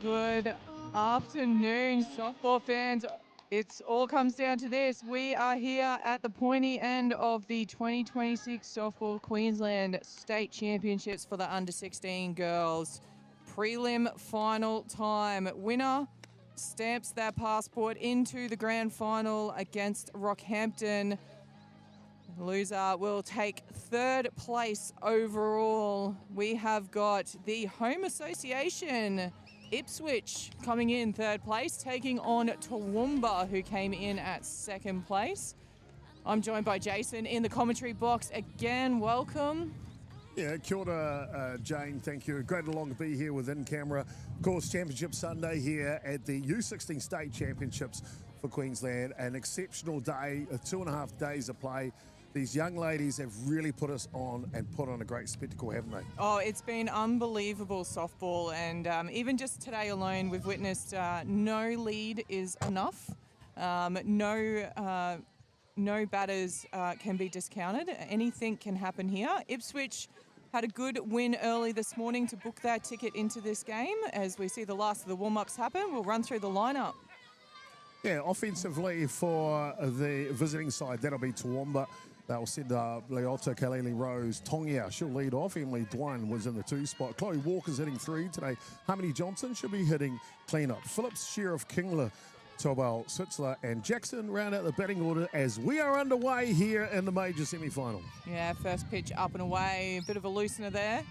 Good afternoon, softball fans. It all comes down to this. We are here at the pointy end of the 2026 Softball Queensland State Championships for the under-16 girls. Prelim final time. Winner stamps their passport into the grand final against Rockhampton. Loser will take third place overall. We have got the home association, Ipswich, coming in third place, taking on Toowoomba, who came in at second place. I'm joined by Jason in the commentary box again. Welcome. Yeah, kia ora, Jane, thank you. Great along to be here with In Camera. Of course, Championship Sunday here at the U16 State Championships for Queensland. An exceptional day, 2.5 days of play. These young ladies have really put us on and put on a great spectacle, haven't they? Oh, it's been unbelievable softball, and even just today alone, we've witnessed no lead is enough. No batters can be discounted. Anything can happen here. Ipswich had a good win early this morning to book their ticket into this game. As we see the last of the warm-ups happen, we'll run through the lineup. Yeah, offensively for the visiting side, that'll be Toowoomba. They'll send Leota Kaleli Rose. Tongia, she'll lead off. Emily Dwine was in the 2 spot. Chloe Walker's hitting 3 today. Harmony Johnson should be hitting cleanup. Phillips, Sheriff, Kingler, Tobel, Sitzler, and Jackson round out the batting order as we are underway here in the major semi-final. Yeah, first pitch up and away. A bit of a loosener there.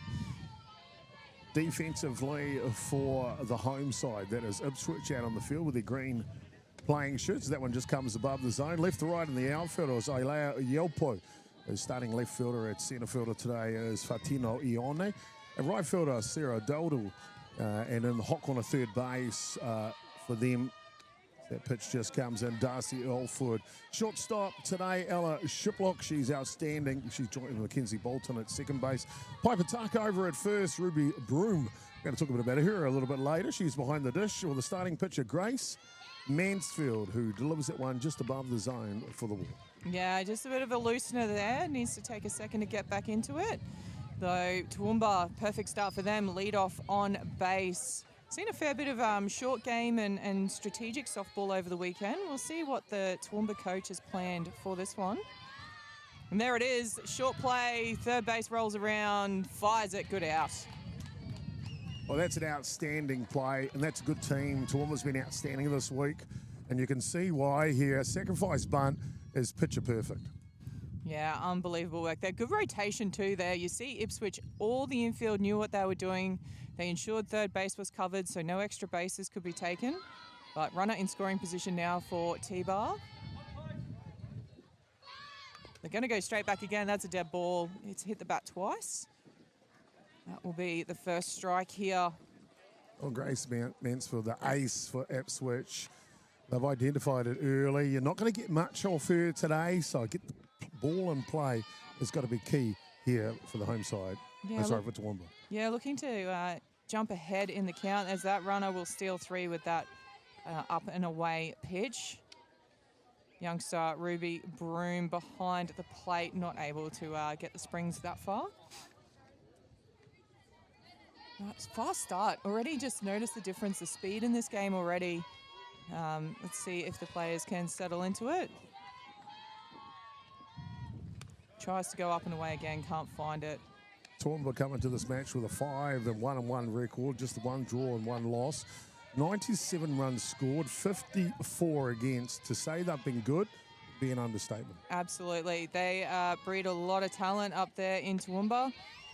Defensively for the home side, that is Ipswich out on the field with their green playing shirts. That one just comes above the zone. Left to right in the outfield is Ailea Yelpo. The starting left fielder at centre fielder today is Fatino Ione. And right fielder Sarah Doldal. And in the hot corner third base for them, that pitch just comes in, Darcy Elford. Shortstop today, Ella Shiplock. She's outstanding. She's joined Mackenzie Bolton at second base. Piper Tuck over at first. Ruby Broom. We're going to talk a bit about her a little bit later. She's behind the dish. Or the starting pitcher, Grace Mansfield, who delivers that one just above the zone for the wall. Yeah, just a bit of a loosener there. Needs to take a second to get back into it. Though Toowoomba, perfect start for them. Lead off on base. Seen a fair bit of short game and strategic softball over the weekend. We'll see what the Toowoomba coach has planned for this one. And there it is. Short play. Third base rolls around. Fires it. Good out. Well, that's an outstanding play, and that's a good team. Toowoomba's been outstanding this week, and you can see why here. Sacrifice bunt is picture perfect. Yeah, unbelievable work there. Good rotation too there. You see Ipswich, all the infield knew what they were doing. They ensured third base was covered, so no extra bases could be taken. But runner in scoring position now for T-Bar. They're going to go straight back again. That's a dead ball. It's hit the bat twice. That will be the first strike here. Well, Grace Mansfield, the ace for Ipswich. They've identified it early. You're not going to get much off her today, so get the ball in play has got to be key here for the home side. Yeah, sorry, for Toowoomba. Yeah, looking to jump ahead in the count as that runner will steal 3 with that up and away pitch. Youngster Ruby Broom behind the plate, not able to get the springs that far. It's fast start. Already just noticed the difference, the speed in this game already. Let's see if the players can settle into it. Tries to go up and away again, can't find it. Toowoomba coming to this match with a 5-1-1 record, just the 1 draw and 1 loss. 97 runs scored, 54 against. To say they've been good would be an understatement. Absolutely. They breed a lot of talent up there in Toowoomba.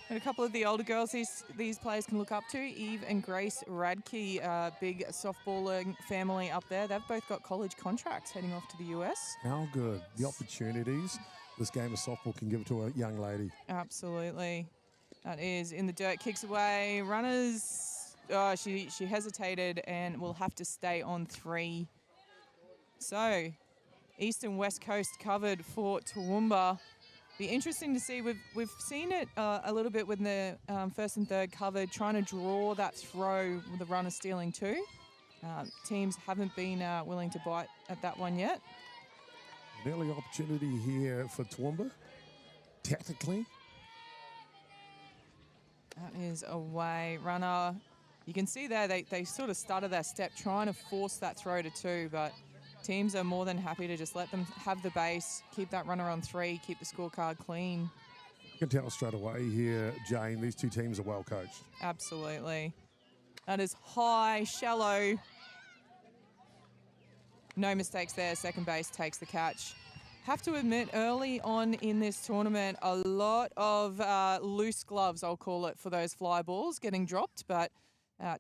And a couple of the older girls these players can look up to, Eve and Grace Radke, big softballing family up there. They've both got college contracts heading off to the US. How good. The opportunities this game of softball can give to a young lady. Absolutely. That is in the dirt, kicks away. Runners, she hesitated and will have to stay on 3. So, East and West Coast covered for Toowoomba. Be interesting to see. We've seen it a little bit when the first and third covered, trying to draw that throw with the runner stealing 2. Teams haven't been willing to bite at that one yet. An early opportunity here for Toowoomba, tactically. That is away. Runner You can see there they sort of started their step trying to force that throw to 2, but teams are more than happy to just let them have the base, keep that runner on 3, keep the scorecard clean. You can tell straight away here, Jane, these two teams are well coached. Absolutely. That is high, shallow. No mistakes there. Second base takes the catch. Have to admit, early on in this tournament, a lot of loose gloves, I'll call it, for those fly balls getting dropped, but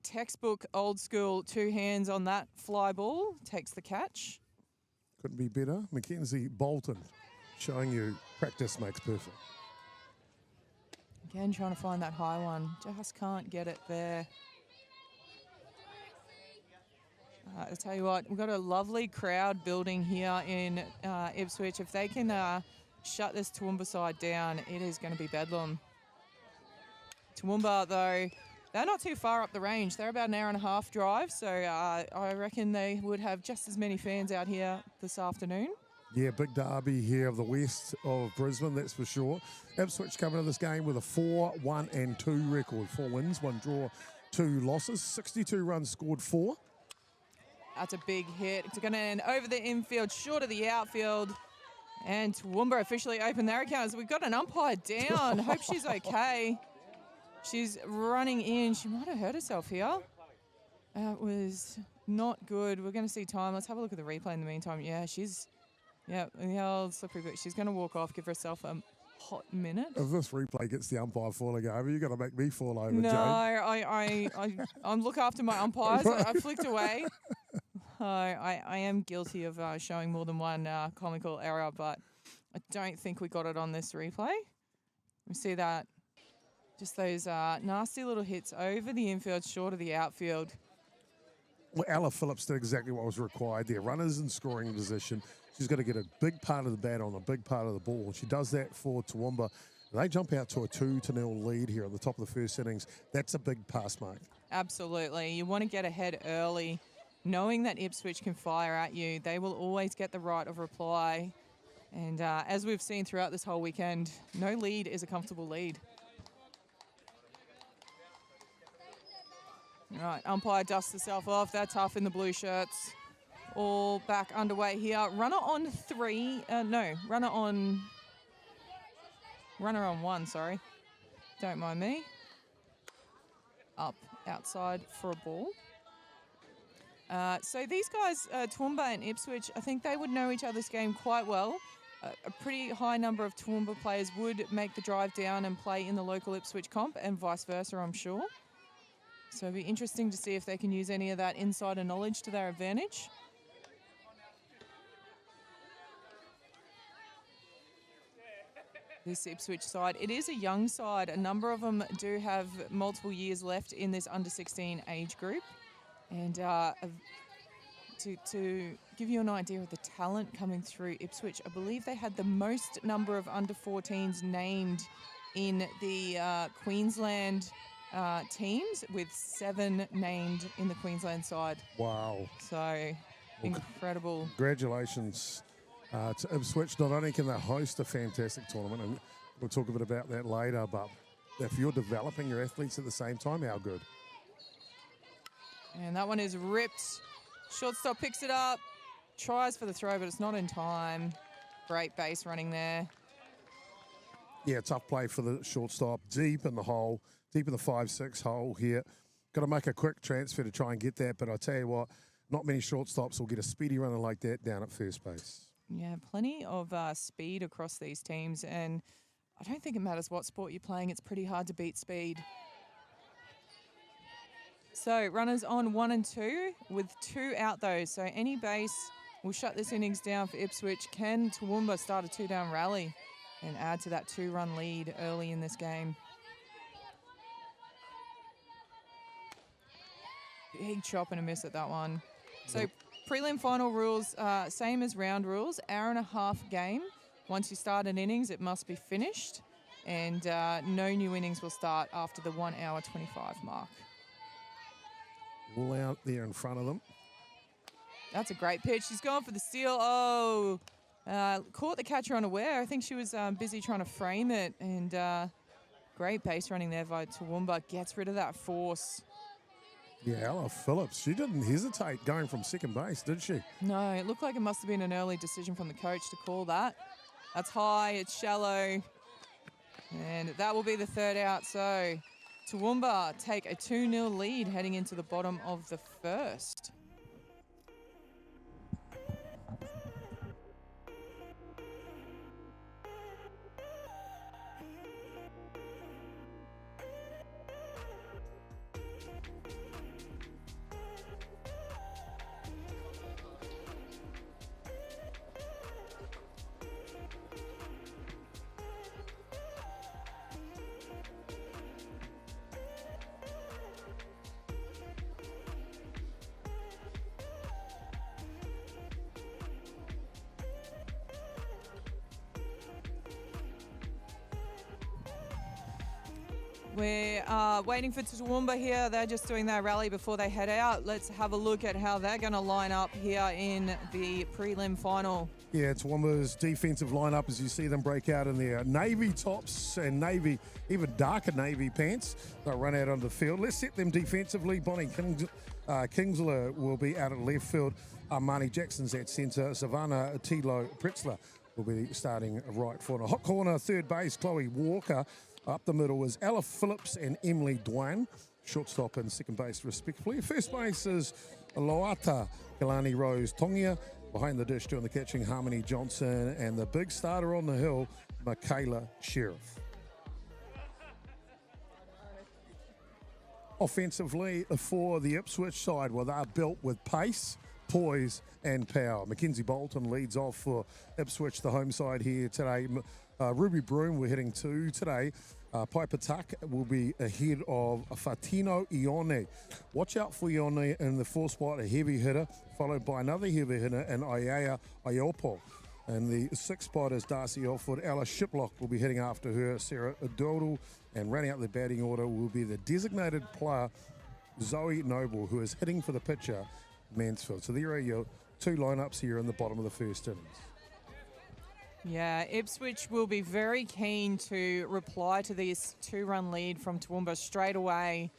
textbook, old school, 2 hands on that fly ball, takes the catch. Couldn't be better. Mackenzie Bolton showing you practice makes perfect. Again, trying to find that high one. Just can't get it there. I'll tell you what, we've got a lovely crowd building here in Ipswich. If they can shut this Toowoomba side down, it is going to be bedlam. Toowoomba, though, they're not too far up the range. They're about an hour and a half drive, so I reckon they would have just as many fans out here this afternoon. Yeah, big derby here of the west of Brisbane, that's for sure. Ipswich coming to this game with a 4-1-2 record. 4 wins, 1 draw, 2 losses. 62 runs scored 4. That's a big hit. It's going to end over the infield, short of the outfield. And Toowoomba officially opened their accounts. We've got an umpire down. Hope she's okay. She's running in. She might have hurt herself here. That was not good. We're going to see time. Let's have a look at the replay in the meantime. Yeah, the old slippery bit. She's going to walk off, give herself a hot minute. If this replay gets the umpire falling over, you've got to make me fall over, no, Jane. I look after my umpires. I flicked away. I am guilty of showing more than one comical error, but I don't think we got it on this replay. We see that. Just those nasty little hits over the infield, short of the outfield. Well, Ella Phillips did exactly what was required there. Runners in scoring position. She's got to get a big part of the bat on a big part of the ball. She does that for Toowoomba. They jump out to a 2-0 lead here at the top of the first innings. That's a big pass mark. Absolutely. You want to get ahead early. Knowing that Ipswich can fire at you, they will always get the right of reply. And as we've seen throughout this whole weekend, no lead is a comfortable lead. All right, umpire dusts herself off. That's tough in the blue shirts. All back underway here. Runner on 1, sorry. Don't mind me. Up outside for a ball. So these guys, Toowoomba and Ipswich, I think they would know each other's game quite well. A pretty high number of Toowoomba players would make the drive down and play in the local Ipswich comp, and vice versa, I'm sure. So it'd be interesting to see if they can use any of that insider knowledge to their advantage. This Ipswich side, it is a young side. A number of them do have multiple years left in this under-16 age group. And to give you an idea of the talent coming through Ipswich, I believe they had the most number of under-14s named in the Queensland teams, with 7 named in the Queensland side. Wow. So, incredible. Congratulations to Ipswich. Not only can they host a fantastic tournament, and we'll talk a bit about that later, but if you're developing your athletes at the same time, how good. And that one is ripped. Shortstop picks it up. Tries for the throw, but it's not in time. Great base running there. Yeah, tough play for the shortstop. Deep in the hole. Deep in the 5-6 hole here. Got to make a quick transfer to try and get that. But I tell you what, not many shortstops will get a speedy runner like that down at first base. Yeah, plenty of speed across these teams. And I don't think it matters what sport you're playing. It's pretty hard to beat speed. So runners on 1 and 2 with 2 out though. So any base will shut this innings down for Ipswich. Can Toowoomba start a 2-down rally and add to that 2-run lead early in this game? Big chop and a miss at that one. So prelim final rules, same as round rules, hour-and-a-half game. Once you start an innings, it must be finished. And no new innings will start after the 1 hour 25 mark. All out there in front of them. That's a great pitch. She's gone for the steal. Oh, caught the catcher unaware. I think she was busy trying to frame it. And great base running there by Toowoomba. Gets rid of that force. Yeah, Ella Phillips, she didn't hesitate going from second base, did she? No, it looked like it must have been an early decision from the coach to call that. That's high, it's shallow, and that will be the third out. So Toowoomba take a 2-0 lead heading into the bottom of the first. We're waiting for Toowoomba here. They're just doing their rally before they head out. Let's have a look at how they're going to line up here in the prelim final. Yeah, Toowoomba's defensive lineup as you see them break out in their navy tops and navy, even darker navy pants. They'll run out on the field. Let's set them defensively. Bonnie Kingsler will be out at left field. Armani Jackson's at centre. Savannah Tilo Pritzler will be starting right corner. Hot corner, third base, Chloe Walker. Up the middle is Ella Phillips and Emily Dwan, shortstop and second base respectively. First base is Loata Kalani Rose Tongia. Behind the dish doing the catching, Harmony Johnson, and the big starter on the hill, Michaela Sheriff. Offensively for the Ipswich side, well, they're built with pace, poise and power. Mackenzie Bolton leads off for Ipswich, the home side here today. Ruby Broom we're heading to today. Piper Tuck will be ahead of Fatino Ione. Watch out for Ione in the fourth spot, a heavy hitter, followed by another heavy hitter, and Ayaya Ayopo. And the sixth spot is Darcy Elford. Ella Shiplock will be heading after her, Sarah Doddle. And running out the batting order will be the designated player, Zoe Noble, who is hitting for the pitcher, Mansfield. So there are your two lineups here in the bottom of the first innings. Yeah, Ipswich will be very keen to reply to this 2-run lead from Toowoomba straight away,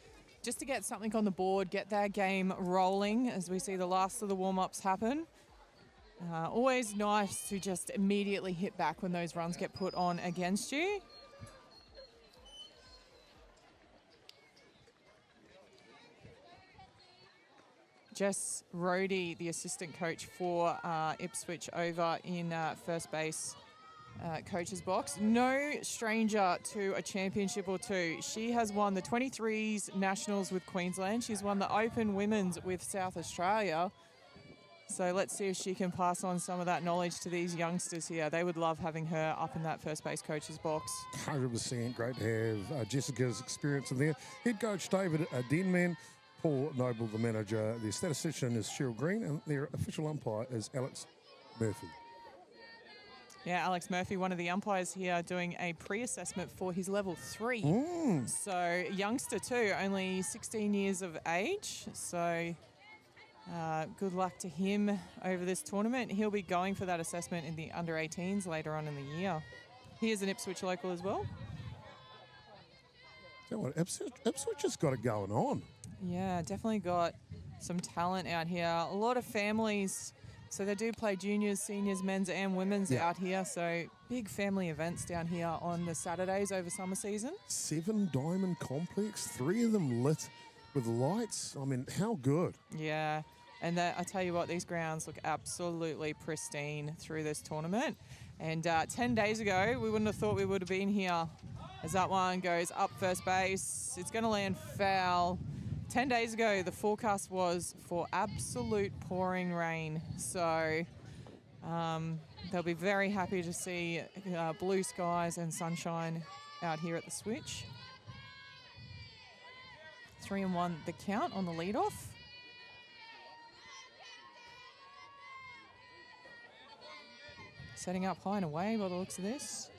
just to get something on the board, get their game rolling as we see the last of the warm-ups happen. Always nice to just immediately hit back when those runs get put on against you. Jess Rohde, the assistant coach for Ipswich, over in first base coach's box. No stranger to a championship or two. She has won the 23s Nationals with Queensland. She's won the Open Women's with South Australia. So let's see if she can pass on some of that knowledge to these youngsters here. They would love having her up in that first base coach's box. 100% great to have Jessica's experience in there. Head coach David Denman. Paul Noble, the manager. The statistician is Cheryl Green, and their official umpire is Alex Murphy. Yeah, Alex Murphy, one of the umpires here, doing a pre-assessment for his level 3. So youngster too, only 16 years of age. So good luck to him over this tournament. He'll be going for that assessment in the under-18s later on in the year. He is an Ipswich local as well. So what, Ipswich has got it going on. Yeah, definitely got some talent out here. A lot of families, so they do play juniors, seniors, men's and women's out here. So big family events down here on the Saturdays over summer season. 7 diamond complex, 3 of them lit with lights. I mean, how good? Yeah, and I tell you what, these grounds look absolutely pristine through this tournament. And 10 days ago, we wouldn't have thought we would have been here, as that one goes up first base. It's going to land foul. 10 days ago, the forecast was for absolute pouring rain. So they'll be very happy to see blue skies and sunshine out here at the Switch. 3-1 the count on the leadoff. Setting up high and away by the looks of this.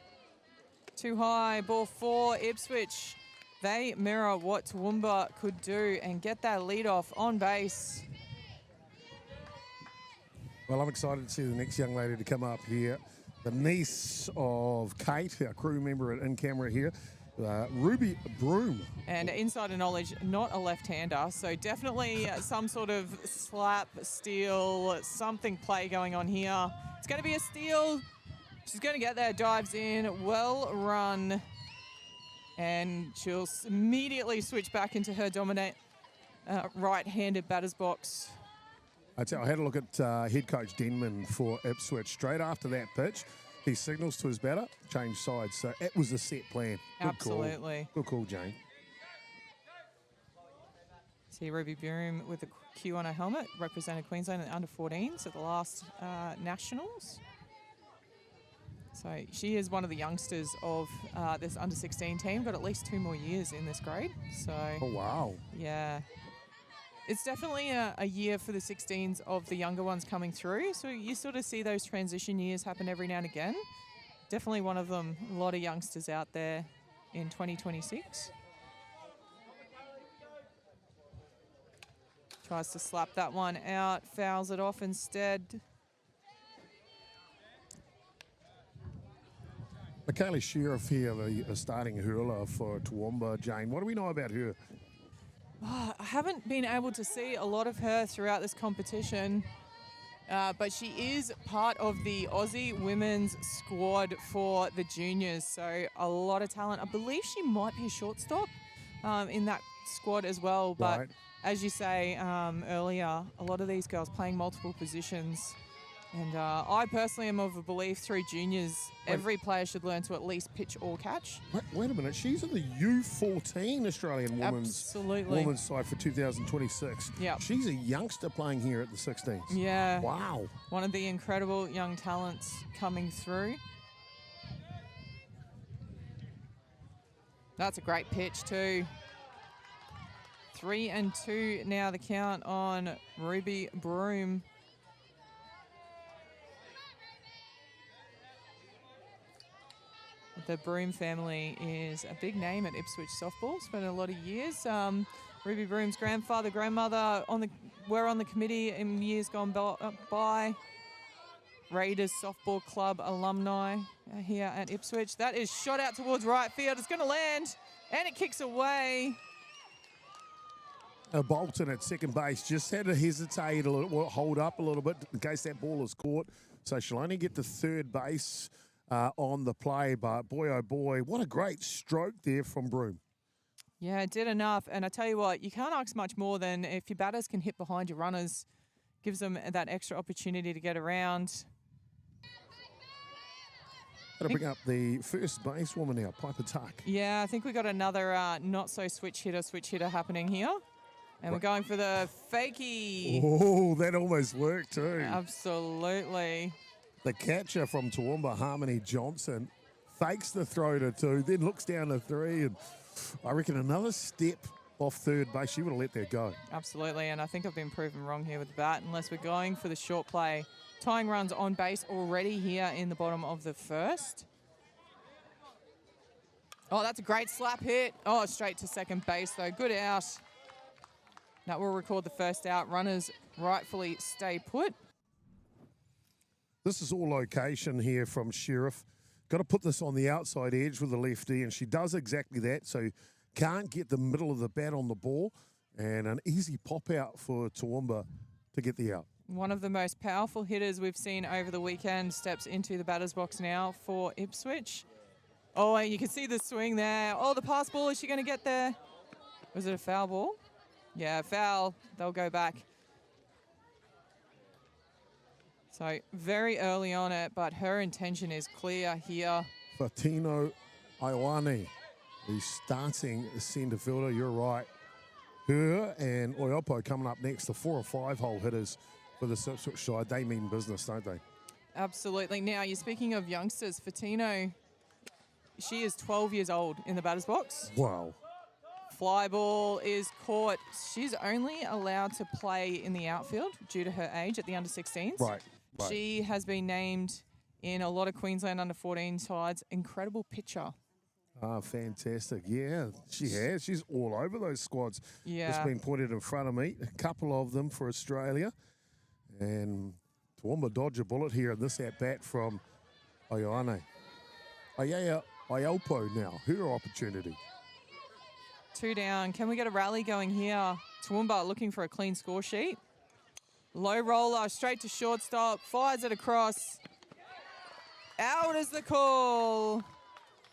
Too high, ball 4, Ipswich. They mirror what Toowoomba could do and get that lead off on base. Well, I'm excited to see the next young lady to come up here. The niece of Kate, our crew member at In Camera here, Ruby Broom. And insider knowledge, not a left-hander, so definitely some sort of slap, steal, something play going on here. It's going to be a steal. She's going to get there, dives in, well run. And she'll immediately switch back into her dominant right-handed batter's box. I had a look at head coach Denman for Ipswich. Straight after that pitch, he signals to his batter, change sides. So it was a set plan. Good Absolutely. Call. Good call, Jane. See Ruby Broom with the Q on her helmet, represented Queensland in the under-14s at the last Nationals. So she is one of the youngsters of this under-16 team. Got at least 2 more years in this grade. So. Oh, wow. Yeah. It's definitely a year for the 16s of the younger ones coming through. So you sort of see those transition years happen every now and again. Definitely one of them. A lot of youngsters out there in 2026. Tries to slap that one out, fouls it off instead. Michaela Sheriff here, the starting hurler for Toowoomba. Jane, what do we know about her? I haven't been able to see a lot of her throughout this competition, but she is part of the Aussie women's squad for the juniors, so a lot of talent. I believe she might be a shortstop in that squad as well, but Right. as you say earlier, a lot of these girls playing multiple positions. And I personally am of a belief through juniors, every player should learn to at least pitch or catch. Wait a minute. She's in the U14 Australian women's side for 2026. Yeah. She's a youngster playing here at the 16s. Yeah. Wow. One of the incredible young talents coming through. That's a great pitch too. 3-2 now the count on Ruby Broom. The Broom family is a big name at Ipswich softball. Spent a lot of years. Ruby Broom's grandfather, grandmother were on the committee in years gone by. Raiders softball club alumni here at Ipswich. That is shot out towards right field. It's going to land, and it kicks away. Bolton at second base just had to hesitate a little, hold up a little bit in case that ball is caught. So she'll only get to third base on the play, but boy, oh boy, what a great stroke there from Broom. Yeah, it did enough. And I tell you what, you can't ask much more than if your batters can hit behind your runners, gives them that extra opportunity to get around. Got to bring up the first base woman now, Piper Tuck. Yeah, I think we got another not-so-switch hitter happening here. And we're going for the fakie. Oh, that almost worked too. Absolutely. The catcher from Toowoomba, Harmony Johnson, fakes the throw to 2, then looks down to 3, and I reckon another step off third base, she would have let that go. Absolutely, and I think I've been proven wrong here with the bat, unless we're going for the short play. Tying runs on base already here in the bottom of the first. Oh, that's a great slap hit. Oh, straight to second base, though. Good out. That will record the first out. Runners rightfully stay put. This is all location here from Sheriff. Got to put this on the outside edge with the lefty, and she does exactly that. So can't get the middle of the bat on the ball, and an easy pop out for Toowoomba to get the out. One of the most powerful hitters we've seen over the weekend steps into the batter's box now for Ipswich. Oh, you can see the swing there. Oh, the pass ball, is she going to get there? Was it a foul ball? Yeah, foul. They'll go back. So very early on it, but her intention is clear here. Fatino Ioane, the starting centre fielder, you're right. Her and Oyopo coming up next, the 4 or 5 hole hitters for the Ipswich side. They mean business, don't they? Absolutely. Now, you're speaking of youngsters. Fatino, she is 12 years old in the batter's box. Wow. Fly ball is caught. She's only allowed to play in the outfield due to her age at the under-16s. Right. She has been named in a lot of Queensland under-14 sides. Incredible pitcher. Ah, fantastic. Yeah, she has. She's all over those squads. Yeah. Just been pointed in front of me. A couple of them for Australia. And Toowoomba dodge a bullet here in this at-bat from Ioane. Ielpo now, her opportunity. 2 down. Can we get a rally going here? Toowoomba looking for a clean score sheet. Low roller, straight to shortstop, fires it across. Out is the call.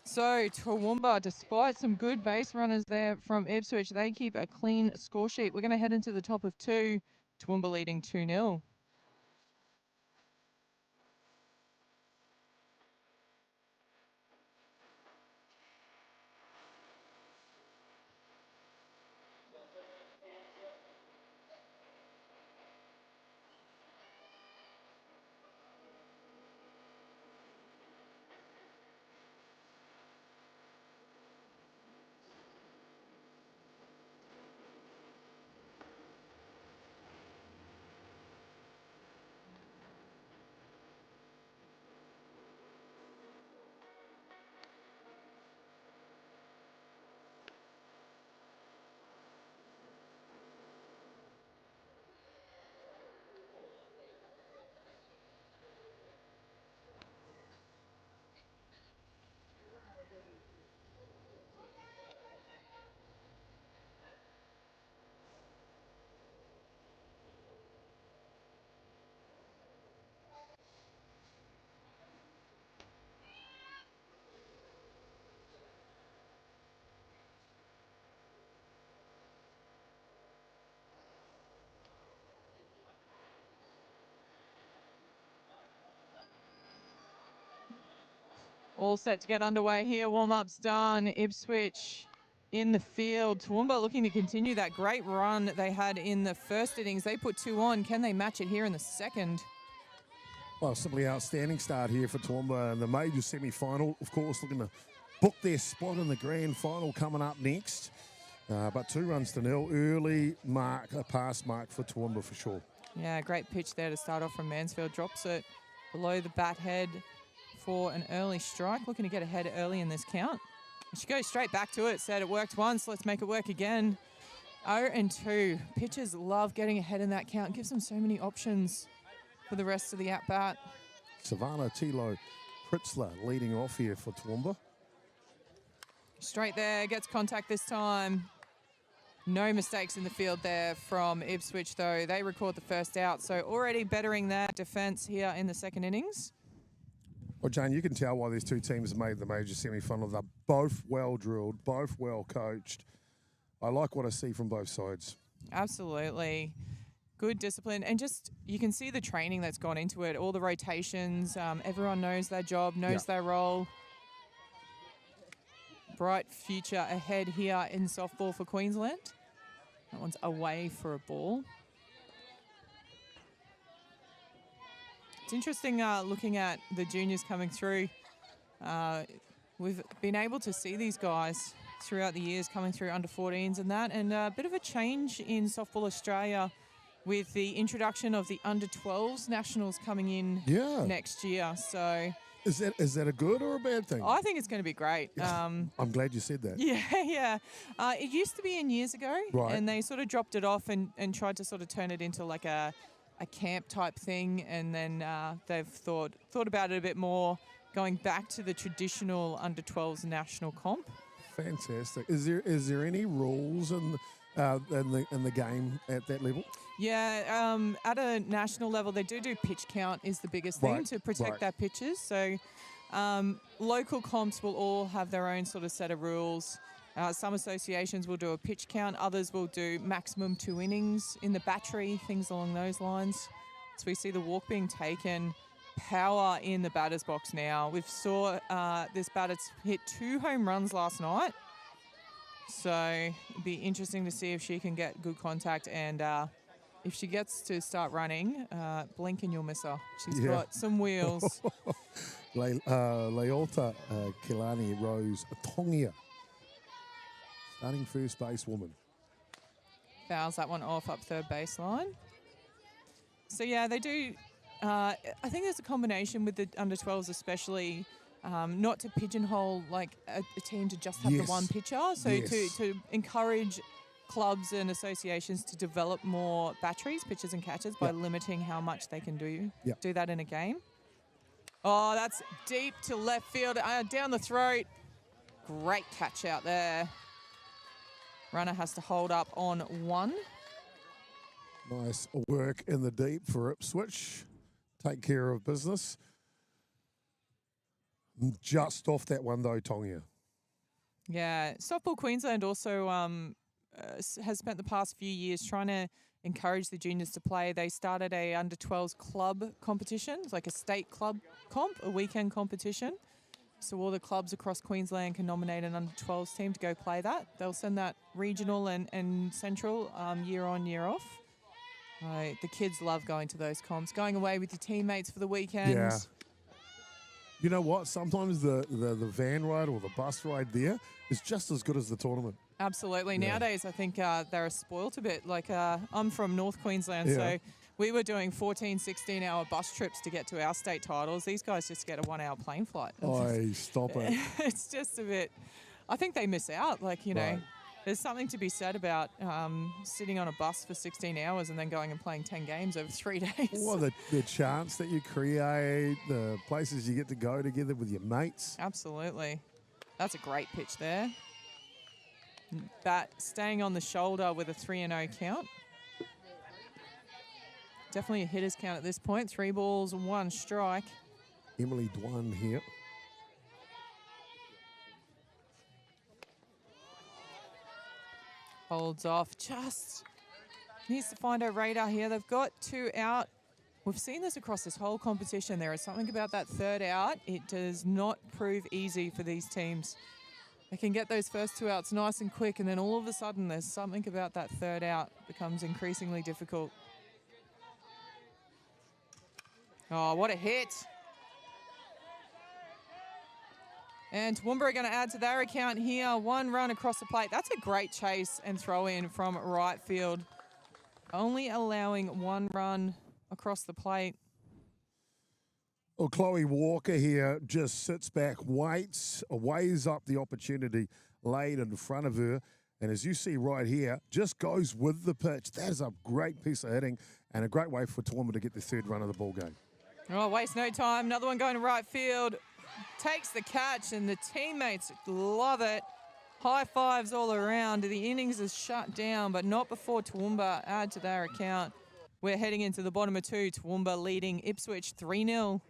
So Toowoomba, despite some good base runners there from Ipswich, they keep a clean score sheet. We're going to head into the top of 2. Toowoomba leading 2-0. All set to get underway here. Warm-up's done. Ipswich in the field. Toowoomba looking to continue that great run that they had in the first innings. They put 2 on. Can they match it here in the second? Well, simply outstanding start here for Toowoomba in the major semi-final. Of course, looking to book their spot in the grand final coming up next. But 2 runs to nil. Early mark, a pass mark for Toowoomba for sure. Yeah, great pitch there to start off from Mansfield. Drops it below the bat head for an early strike. Looking to get ahead early in this count. She goes straight back to it. Said it worked once. Let's make it work again. 0-2. Pitchers love getting ahead in that count. Gives them so many options for the rest of the at-bat. Savannah Tilo Pritzler leading off here for Toowoomba. Straight there. Gets contact this time. No mistakes in the field there from Ipswich, though. They record the first out. So already bettering their defence here in the second innings. Well, Jane, you can tell why these 2 teams have made the major semi-final. They're both well-drilled, both well-coached. I like what I see from both sides. Absolutely. Good discipline. And just, you can see the training that's gone into it. All the rotations. Everyone knows their job, knows their role. Bright future ahead here in softball for Queensland. That one's away for a ball. It's interesting looking at the juniors coming through. We've been able to see these guys throughout the years coming through under 14s and that, and a bit of a change in Softball Australia with the introduction of the under 12s nationals coming in next year. So is that a good or a bad thing? I think it's going to be great. I'm glad you said that. Yeah. It used to be in years ago, and they sort of dropped it off and tried to sort of turn it into like a camp type thing, and then they've thought about it a bit more, going back to the traditional under 12s national comp. Fantastic. Is there any rules in the game at that level? Yeah, at a national level, they do pitch count is the biggest thing to protect their pitches. So local comps will all have their own sort of set of rules. Some associations will do a pitch count. Others will do maximum 2 innings in the battery, things along those lines. So we see the walk being taken. Power in the batter's box now. We've saw this batter's hit 2 home runs last night. So it'd be interesting to see if she can get good contact, and if she gets to start running, blink and you'll miss her. She's got some wheels. Leolta Kilani Rose Tongia, starting first base woman. Fouls that one off up third baseline. So yeah, they do. I think there's a combination with the under 12s especially, not to pigeonhole like a team to just have the one pitcher. So to encourage clubs and associations to develop more batteries, pitchers and catchers, by limiting how much they can do that in a game. Oh, that's deep to left field, down the throat. Great catch out there. Runner has to hold up on 1. Nice work in the deep for Ipswich. Take care of business. Just off that one though, Tongia. Yeah, Softball Queensland also has spent the past few years trying to encourage the juniors to play. They started a under-12s club competition, it's like a state club comp, a weekend competition. So all the clubs across Queensland can nominate an under-12s team to go play that. They'll send that regional and central year on, year off. The kids love going to those comps, going away with your teammates for the weekend. Yeah. You know what? Sometimes the van ride or the bus ride there is just as good as the tournament. Absolutely. Yeah. Nowadays, I think they're spoilt a bit. Like, I'm from North Queensland, so we were doing 14, 16-hour bus trips to get to our state titles. These guys just get a 1-hour plane flight. Oh, stop it. It's just a bit... I think they miss out. Like, you know, Right. There's something to be said about sitting on a bus for 16 hours and then going and playing 10 games over 3 days. Well, the chance that you create, the places you get to go together with your mates. Absolutely. That's a great pitch there. Bat staying on the shoulder with a 3-0 count. Definitely a hitter's count at this point. 3 balls, 1 strike. Emily Dwan here. Holds off, just needs to find her radar here. They've got 2 out. We've seen this across this whole competition. There is something about that 3rd out. It does not prove easy for these teams. They can get those first 2 outs nice and quick, and then all of a sudden there's something about that 3rd out becomes increasingly difficult. Oh, what a hit. And Toowoomba are going to add to their account here. 1 run across the plate. That's a great chase and throw in from right field. Only allowing 1 run across the plate. Well, Chloe Walker here just sits back, waits, weighs up the opportunity laid in front of her. And as you see right here, just goes with the pitch. That is a great piece of hitting and a great way for Toowoomba to get the 3rd run of the ball game. Oh, waste no time. Another one going to right field. Takes the catch, and the teammates love it. High fives all around. The innings is shut down, but not before Toowoomba add to their account. We're heading into the bottom of 2. Toowoomba leading Ipswich 3-0.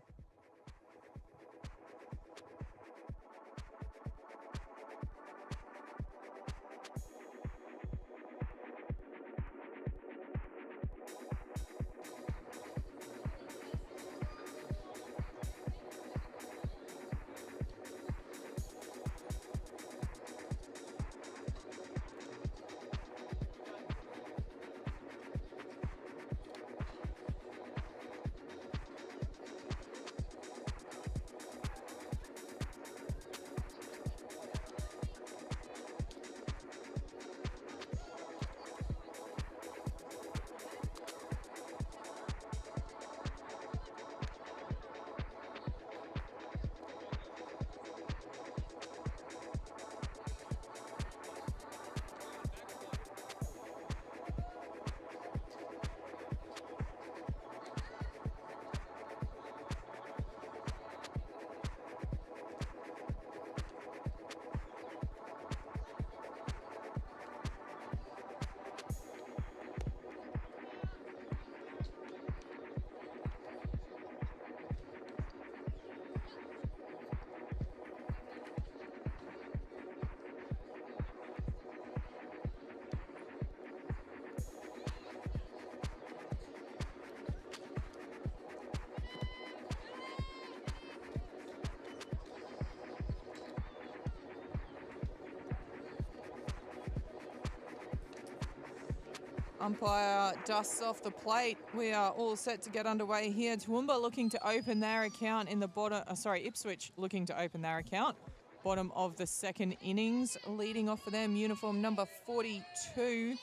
Umpire dusts off the plate. We are all set to get underway here. Toowoomba looking to open their account in the bottom, Ipswich looking to open their account. Bottom of the 2nd innings. Leading off for them, uniform number 42.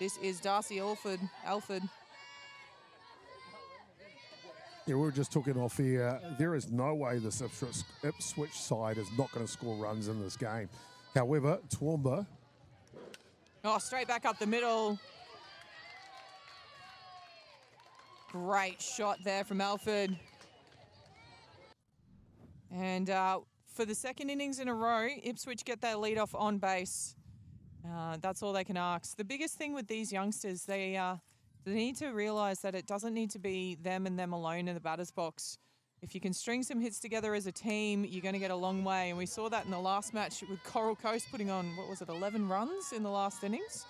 This is Darcy Alford. Yeah, we were just talking off here. There is no way this Ipswich side is not going to score runs in this game. However, Toowoomba. Oh, straight back up the middle. Great shot there from Alford. And for the second innings in a row, Ipswich get their lead off on base. That's all they can ask. The biggest thing with these youngsters, they need to realise that it doesn't need to be them and them alone in the batter's box. If you can string some hits together as a team, you're going to get a long way. And we saw that in the last match with Coral Coast putting on, 11 runs in the last innings?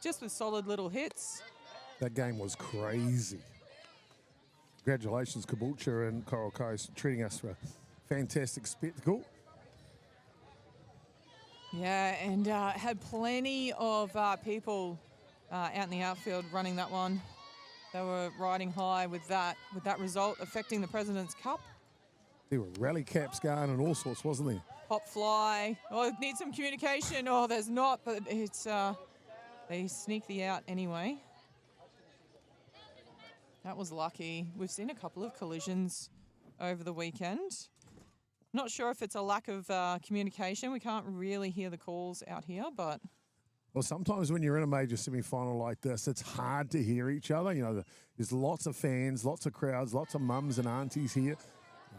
Just with solid little hits. That game was crazy. Congratulations, Caboolture and Coral Coast, treating us for a fantastic spectacle. Yeah, and had plenty of people out in the outfield running that one. They were riding high with that result affecting the President's Cup. There were rally caps going and all sorts, wasn't there? Pop fly. Oh, need some communication. Oh, there's not, but it's they sneak the out anyway. That was lucky. We've seen a couple of collisions over the weekend. Not sure if it's a lack of communication. We can't really hear the calls out here, but... Well, sometimes when you're in a major semi-final like this, it's hard to hear each other. You know, there's lots of fans, lots of crowds, lots of mums and aunties here.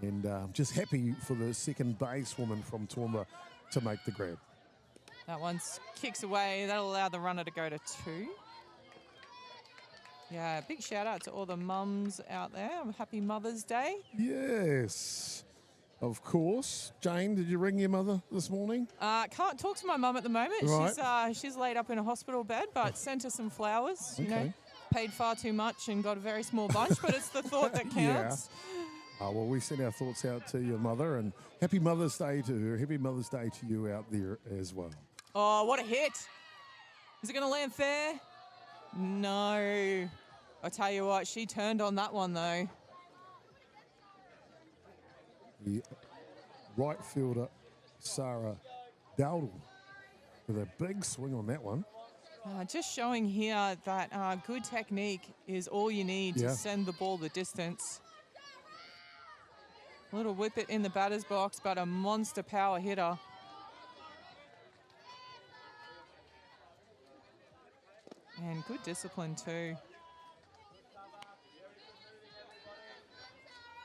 And I'm just happy for the second basewoman from Toowoomba to make the grab. That one kicks away. That'll allow the runner to go to 2. Yeah, big shout out to all the mums out there. Happy Mother's Day. Yes, of course. Jane, did you ring your mother this morning? Can't talk to my mum at the moment. Right. She's laid up in a hospital bed, but sent her some flowers. You know, paid far too much and got a very small bunch, but it's the thought that counts. Yeah. Well, we send our thoughts out to your mother, and happy Mother's Day to her. Happy Mother's Day to you out there as well. Oh, what a hit. Is it going to land fair? No. I tell you what, she turned on that one, though. The right fielder, Sarah Dowdle, with a big swing on that one. Just showing here that good technique is all you need to send the ball the distance. A little whip it in the batter's box, but a monster power hitter. And good discipline too.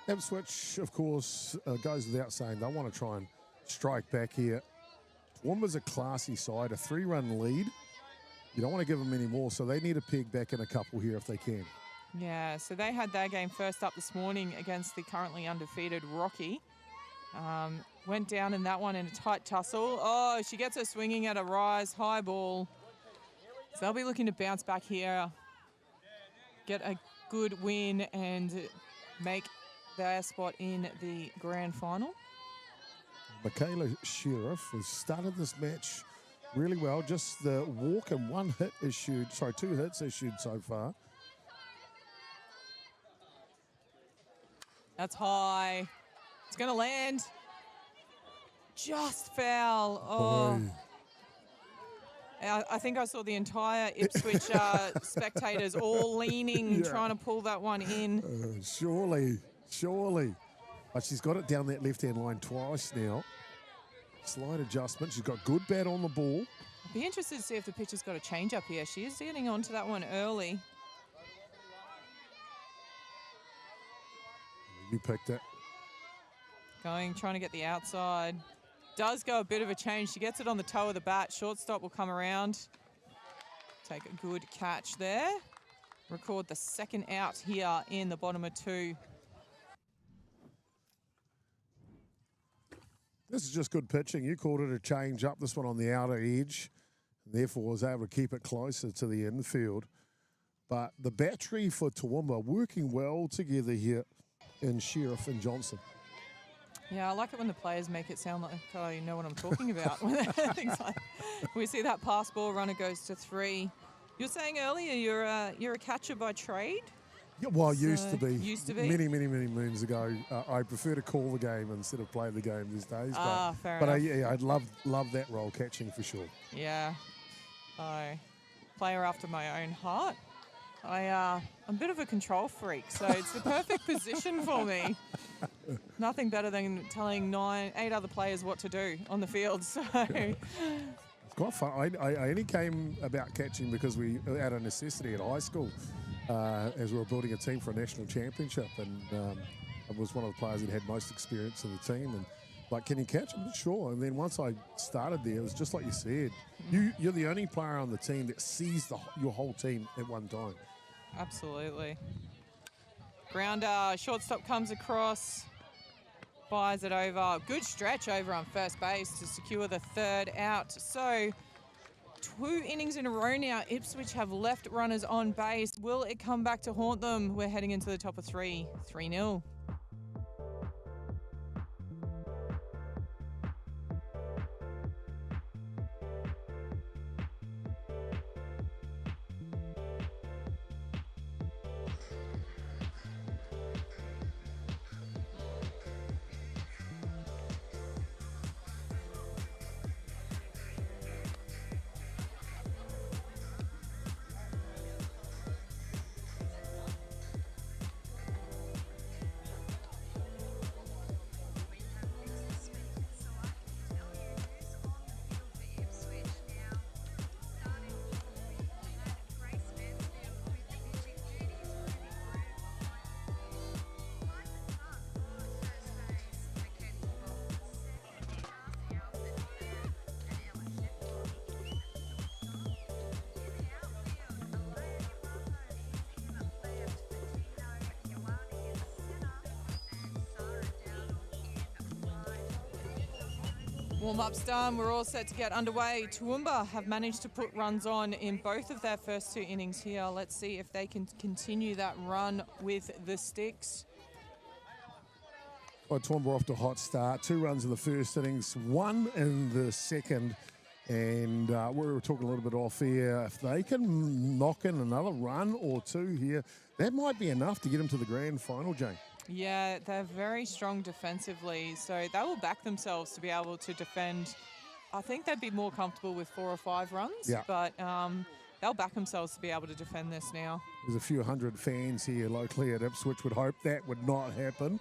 Ipswich, of course, goes without saying they want to try and strike back here. Toowoomba's a classy side, a 3-run lead. You don't want to give them any more, so they need to peg back in a couple here if they can. Yeah, so they had their game first up this morning against the currently undefeated Rocky. Went down in that one in a tight tussle. Oh, she gets her swinging at a rise, high ball. So they'll be looking to bounce back here, get a good win and make their spot in the grand final. Michaela Sheriff has started this match really well. Just the walk and 2 hits issued so far. That's high. It's going to land. Just foul. Oh. I think I saw the entire Ipswich spectators all leaning, trying to pull that one in. Surely. But she's got it down that left-hand line twice now. Slight adjustment. She's got good bat on the ball. I'd be interested to see if the pitcher's got a change up here. She is getting onto that one early. You picked it. Trying to get the outside. Does go a bit of a change. She gets it on the toe of the bat. Shortstop will come around. Take a good catch there. Record the second out here in the bottom of 2. This is just good pitching. You called it a change up, this one on the outer edge. Therefore, was able to keep it closer to the infield. But the battery for Toowoomba working well together here in Sheriff and Johnson. Yeah, I like it when the players make it sound like I know what I'm talking about. Things like we see that pass ball, runner goes to 3. You were saying earlier you're a catcher by trade? Yeah, well, I used to be. Used to be? Many moons ago. I prefer to call the game instead of play the game these days. Fair enough. I'd love that role, catching for sure. Yeah. Player after my own heart. I'm a bit of a control freak, so it's the perfect position for me. Nothing better than telling 8 other players what to do on the field. So it's quite fun. I only came about catching because we out of necessity at high school as we were building a team for a national championship, and I was one of the players that had most experience in the team, and Like, can you catch him? Sure. And then once I started there, it was just like you said. You're the only player on the team that sees your whole team at one time. Absolutely. Grounder, shortstop comes across, fires it over. Good stretch over on first base to secure the third out. So 2 innings in a row now, Ipswich have left runners on base. Will it come back to haunt them? We're heading into the top of 3-0. Warm-up's done. We're all set to get underway. Toowoomba have managed to put runs on in both of their first 2 innings here. Let's see if they can continue that run with the sticks. Well, Toowoomba off to a hot start. 2 runs in the first innings, 1 in the second. And we were talking a little bit off here. If they can knock in another run or 2 here, that might be enough to get them to the grand final, Jane. Yeah, they're very strong defensively, so they will back themselves to be able to defend. I think they'd be more comfortable with 4 or 5 runs, but they'll back themselves to be able to defend this now. There's a few hundred fans here locally at Ipswich would hope that would not happen,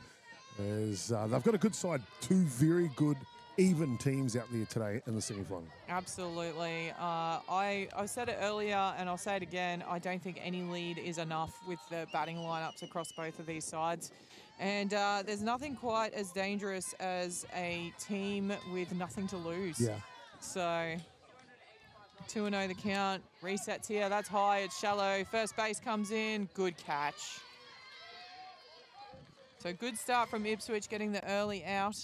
as they've got a good side, 2 very good, even teams out there today in the semi-final. Absolutely. I said it earlier and I'll say it again. I don't think any lead is enough with the batting lineups across both of these sides. And there's nothing quite as dangerous as a team with nothing to lose. Yeah. So 2-0 the count. Resets here. That's high. It's shallow. First base comes in. Good catch. So good start from Ipswich getting the early out.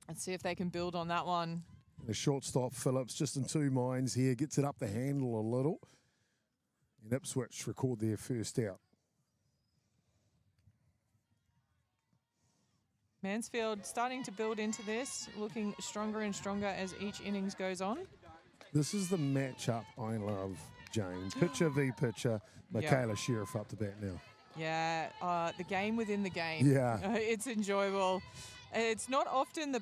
Let's see if they can build on that one. The shortstop, Phillips, just in 2 minds here. Gets it up the handle a little. And Ipswich record their first out. Mansfield starting to build into this, looking stronger and stronger as each innings goes on. This is the matchup I love, Jane. Pitcher v pitcher. Michaela Sheriff up to bat now. Yeah, the game within the game. Yeah. It's enjoyable. It's not often,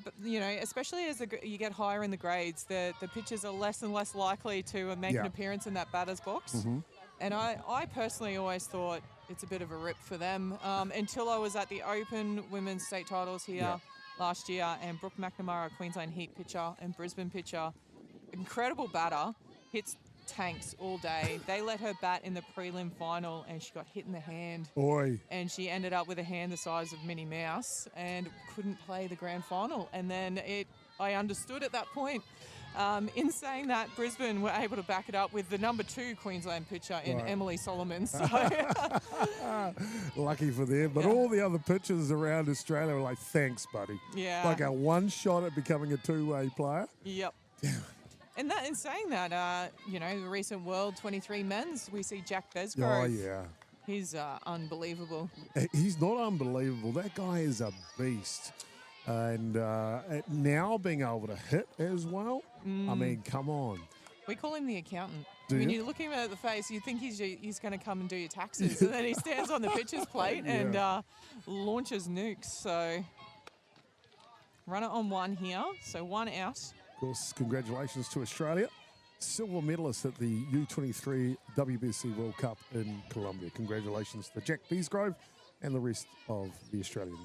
especially as you get higher in the grades, the pitchers are less and less likely to make an appearance in that batter's box. Mm-hmm. And I personally always thought it's a bit of a rip for them until I was at the Open Women's State Titles here last year, and Brooke McNamara, Queensland Heat pitcher and Brisbane pitcher, incredible batter, hits tanks all day. They let her bat in the prelim final and she got hit in the hand. Oi. And she ended up with a hand the size of Minnie Mouse and couldn't play the grand final. And then I understood at that point. In saying that, Brisbane were able to back it up with the number 2 Queensland pitcher in Emily Solomon. So lucky for them. But all the other pitchers around Australia were like, thanks, buddy. Yeah. Like a one shot at becoming a 2-way player. Yep. Damn. And in saying that, the recent World 23 men's, we see Jack Besgrove. Oh, yeah. He's unbelievable. He's not unbelievable. That guy is a beast. And now being able to hit as well, I mean, come on. We call him the accountant. When you look him at the face, you think he's going to come and do your taxes. And then he stands on the pitcher's plate and launches nukes. So runner on 1 here. So 1 out. Of course, congratulations to Australia. Silver medalist at the U23 WBC World Cup in Colombia. Congratulations to Jack Besgrove and the rest of the Australian.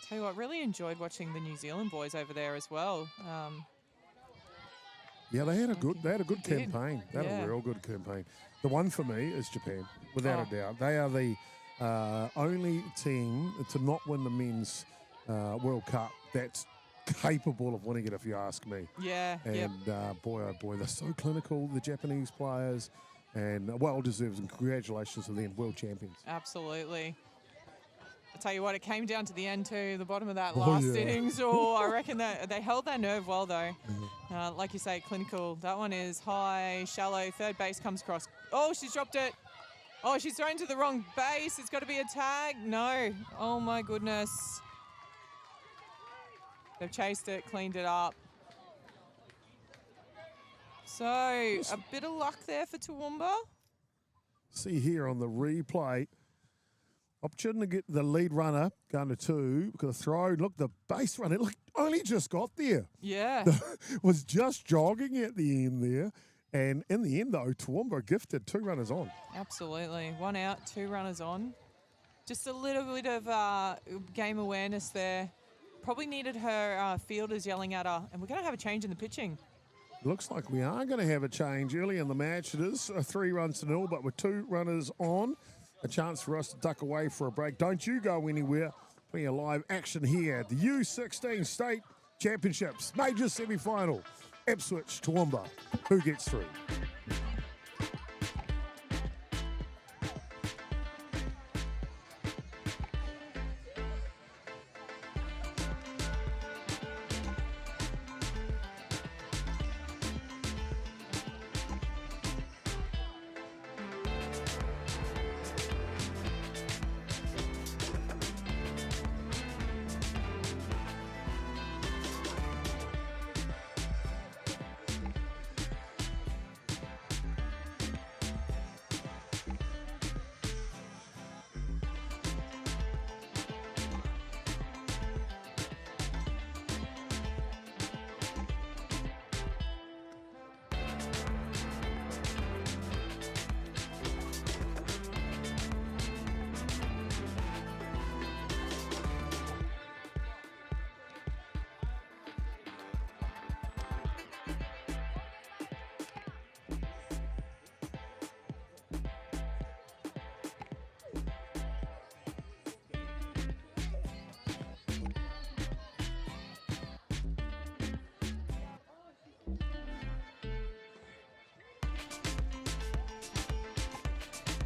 Tell you what, really enjoyed watching the New Zealand boys over there as well. Yeah, they had a good campaign. They had a real good campaign. The one for me is Japan, without a doubt. They are the only team to not win the men's World Cup that's capable of winning it, if you ask me. Yeah. And boy, oh boy, they're so clinical, the Japanese players, and well-deserved, and congratulations to them, world champions. Absolutely. I tell you what, it came down to the end too, the bottom of that last innings. I reckon that they held their nerve well though. Like you say, clinical. That one is high, shallow. Third base comes across. Oh, she's dropped it. Oh, she's thrown to the wrong base. It's got to be a tag. No. Oh my goodness. They've chased it, cleaned it up. So a bit of luck there for Toowoomba. See here on the replay, option to get the lead runner going to two because the throw. Look, the base runner only just got there. Yeah. Was just jogging at the end there. And in the end, though, Toowoomba gifted 2 runners on. Absolutely. 1 out, 2 runners on. Just a little bit of game awareness there. Probably needed her fielders yelling at her. And we're going to have a change in the pitching. Looks like we are going to have a change early in the match. It is 3 runs to 0, but with 2 runners on, a chance for us to duck away for a break. Don't you go anywhere. Plenty of live action here at the U16 State Championships Major Semi-Final. Ipswich, Toowoomba. Who gets through?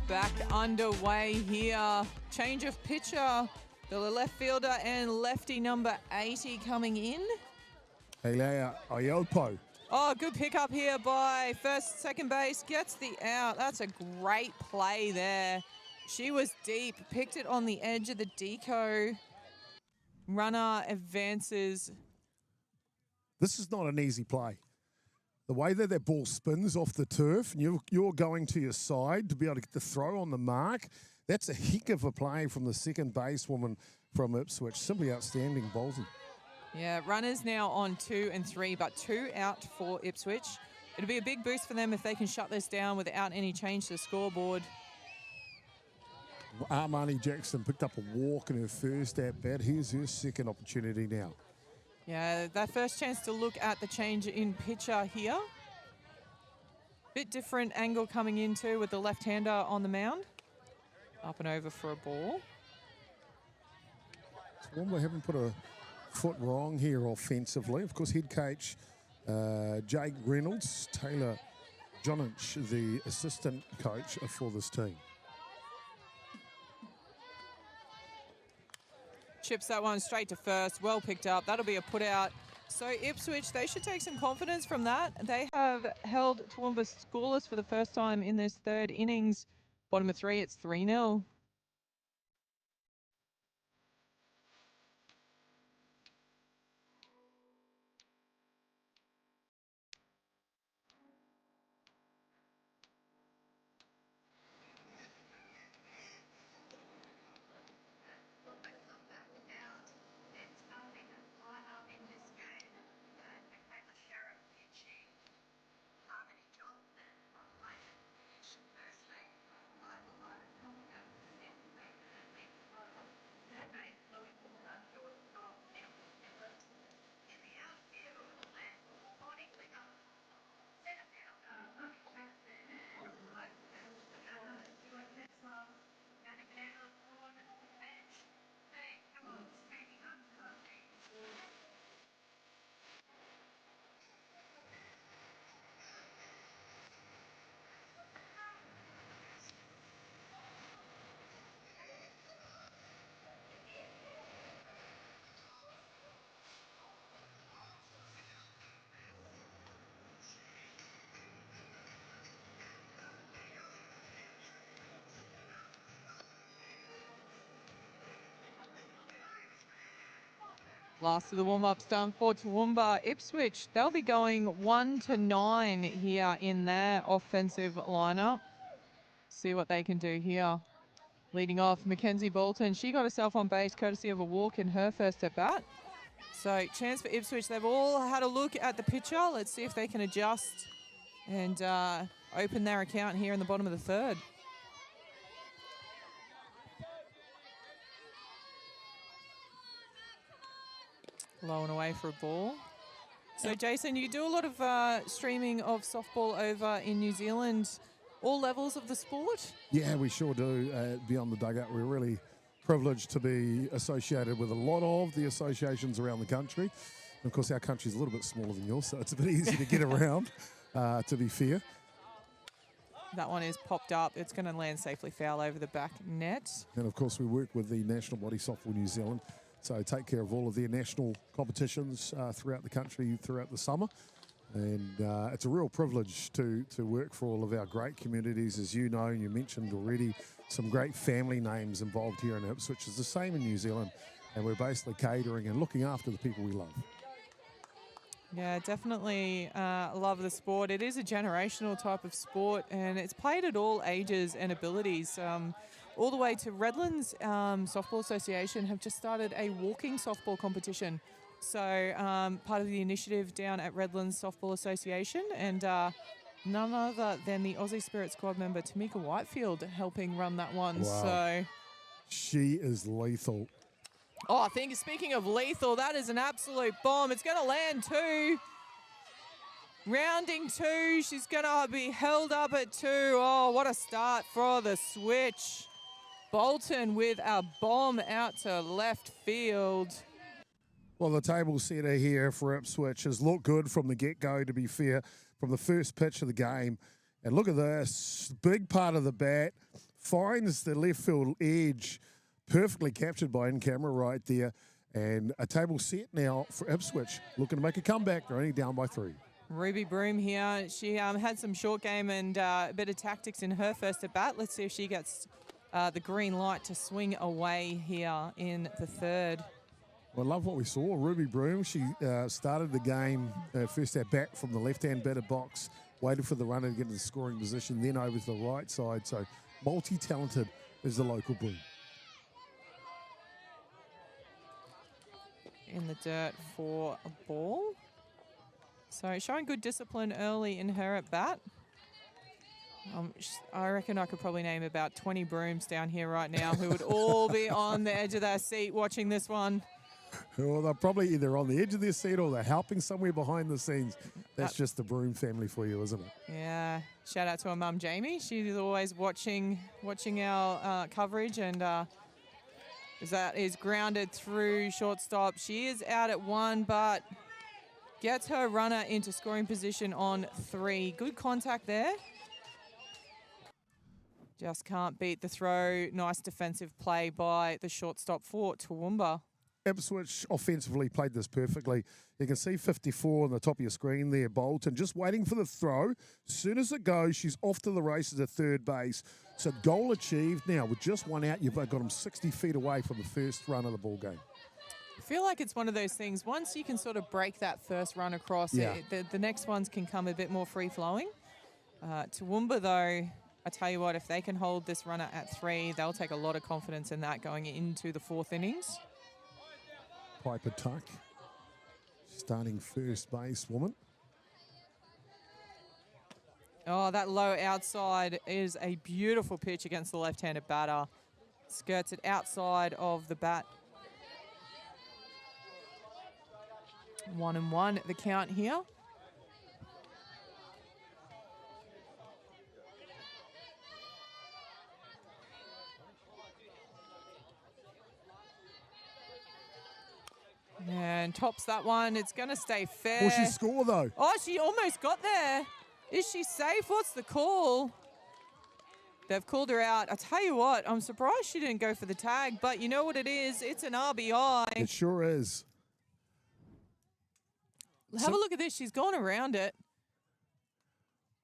Back underway here. Change of pitcher. The left fielder and lefty number 80 coming in. Helea Iopo. Oh, good pickup here by second base. Gets the out. That's a great play there. She was deep. Picked it on the edge of the deco. Runner advances. This is not an easy play. The way that ball spins off the turf, and you're going to your side to be able to get the throw on the mark, that's a heck of a play from the second basewoman from Ipswich. Simply outstanding bowling. Yeah, runners now on 2 and 3, but 2 out for Ipswich. It'll be a big boost for them if they can shut this down without any change to the scoreboard. Armani Jackson picked up a walk in her first at-bat. Here's her second opportunity now. Yeah, that first chance to look at the change in pitcher here. Bit different angle coming into with the left-hander on the mound. Up and over for a ball. Toowoomba haven't put a foot wrong here offensively. Of course, head coach Jake Reynolds, Taylor Jonich, the assistant coach for this team. Chips that one straight to first. Well picked up. That'll be a put out. So Ipswich, they should take some confidence from that. They have held Toowoomba scoreless for the first time in this third innings. Bottom of 3, it's 3-0. Last of the warm-ups done for Toowoomba. Ipswich, they'll be going 1 to 9 here in their offensive lineup. See what they can do here. Leading off, Mackenzie Bolton. She got herself on base courtesy of a walk in her first at bat. So chance for Ipswich. They've all had a look at the picture. Let's see if they can adjust and open their account here in the bottom of the third. Low and away for a ball. So, Jason, you do a lot of streaming of softball over in New Zealand, all levels of the sport? Yeah, we sure do. Beyond the dugout, we're really privileged to be associated with a lot of the associations around the country. And of course, our country's a little bit smaller than yours, so it's a bit easy to get around, to be fair. That one is popped up. It's going to land safely foul over the back net. And, of course, we work with the National Body Softball New Zealand, so take care of all of their national competitions throughout the country, throughout the summer. And it's a real privilege to work for all of our great communities. As you know, and you mentioned already, some great family names involved here in Ipswich. It's the same in New Zealand. And we're basically catering and looking after the people we love. Yeah, definitely love the sport. It is a generational type of sport, and it's played at all ages and abilities. All the way to Redlands Softball Association have just started a walking softball competition. So part of the initiative down at Redlands Softball Association, and none other than the Aussie Spirit squad member Tamika Whitefield helping run that one. Wow. So She is lethal. oh, I think speaking of lethal, that is an absolute bomb. It's going to land 2. Rounding 2, she's going to be held up at 2. Oh, what a start for the Switch. Bolton with a bomb out to left field. Well, the table setter here for Ipswich has looked good from the get-go, to be fair, from the first pitch of the game. And look at this, big part of the bat, finds the left field edge, perfectly captured by in-camera right there. And a table set now for Ipswich, looking to make a comeback. They're only down by 3. Ruby Broom here. She had some short game and a bit of tactics in her first at bat. Let's see if she gets the green light to swing away here in the third. Well, I love what we saw. Ruby Broom, she started the game first at bat from the left-hand batter box, waited for the runner to get into the scoring position, then over to the right side. So multi-talented is the local Broom. In the dirt for a ball. So showing good discipline early in her at bat. I reckon I could probably name about 20 Brooms down here right now who would all be on the edge of their seat watching this one. Well, they're probably either on the edge of their seat or they're helping somewhere behind the scenes. That's just the Broom family for you, isn't it? Yeah. Shout out to her mum, Jamie. She's always watching our coverage, and that is grounded through shortstop. She is out at 1, but gets her runner into scoring position on 3. Good contact there. Just can't beat the throw. Nice defensive play by the shortstop for Toowoomba. Ipswich offensively played this perfectly. You can see 54 on the top of your screen there, Bolton, just waiting for the throw. As soon as it goes, she's off to the races at third base. So goal achieved. Now, with just one out, you've got them 60 feet away from the first run of the ball game. I feel like it's one of those things, once you can sort of break that first run across, Yeah. the next ones can come a bit more free-flowing. Toowoomba, though, I tell you what, if they can hold this runner at 3, they'll take a lot of confidence in that going into the 4th innings. Piper Tuck, starting first base woman. Oh, that low outside is a beautiful pitch against the left-handed batter. Skirts it outside of the bat. 1-1 the count here. And tops that one. It's going to stay fair. Will she score, though? Oh, she almost got there. Is she safe? What's the call? They've called her out. I tell you what, I'm surprised she didn't go for the tag, but you know what it is? It's an RBI. It sure is. Have a look at this. She's gone around it.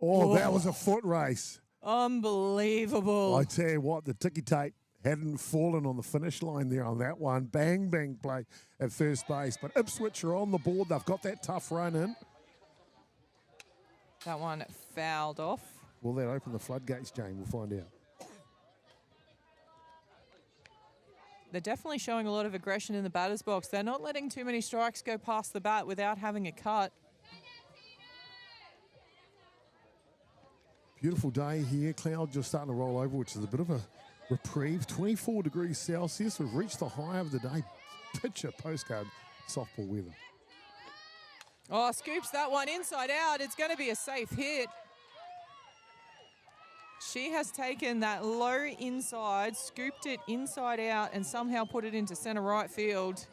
Oh, that was a foot race. Unbelievable. I tell you what, the ticky tape hadn't fallen on the finish line there on that one. Bang, bang play at first base. But Ipswich are on the board. They've got that tough run in. That one fouled off. Will that open the floodgates, Jane? We'll find out. They're definitely showing a lot of aggression in the batter's box. They're not letting too many strikes go past the bat without having a cut. Beautiful day here. Cloud just starting to roll over, which is a bit of a reprieve. 24 degrees Celsius. We've reached the high of the day. Picture postcard softball weather. Oh, scoops that one inside out. It's going to be a safe hit. She has taken that low inside, scooped it inside out, and somehow put it into center right field.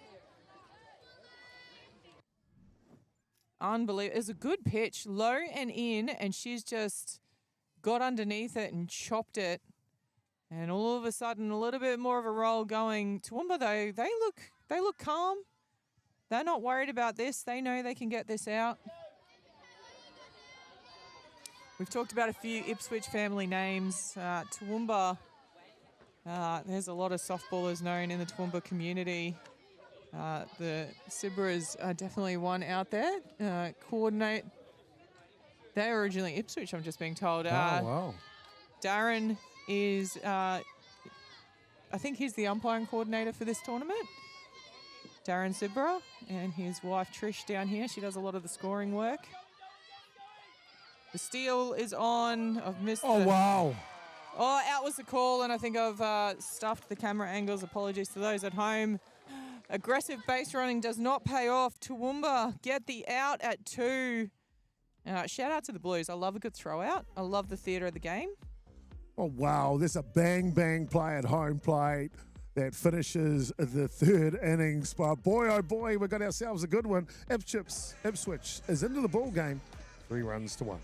Unbelievable. It's a good pitch, low and in, and she's just got underneath it and chopped it. And all of a sudden, a little bit more of a roll going. Toowoomba, though, they look calm. They're not worried about this. They know they can get this out. We've talked about a few Ipswich family names. Toowoomba, there's a lot of softballers known in the Toowoomba community. The Sibras are definitely one out there. Coordinate. They're originally Ipswich, I'm just being told. Wow. Darren is, I think he's the umpiring coordinator for this tournament. Darren Sibra and his wife Trish down here. She does a lot of the scoring work. The steal is on. I've missed. Wow. Oh, out was the call, and I think I've stuffed the camera angles. Apologies to those at home. Aggressive base running does not pay off. Toowoomba get the out at 2. Shout out to the Blues. I love a good throw out. I love the theatre of the game. Oh, wow. There's a bang, bang play at home plate that finishes the third innings. But boy, oh boy, we got ourselves a good one. Ipswich is into the ball game. 3 runs to 1.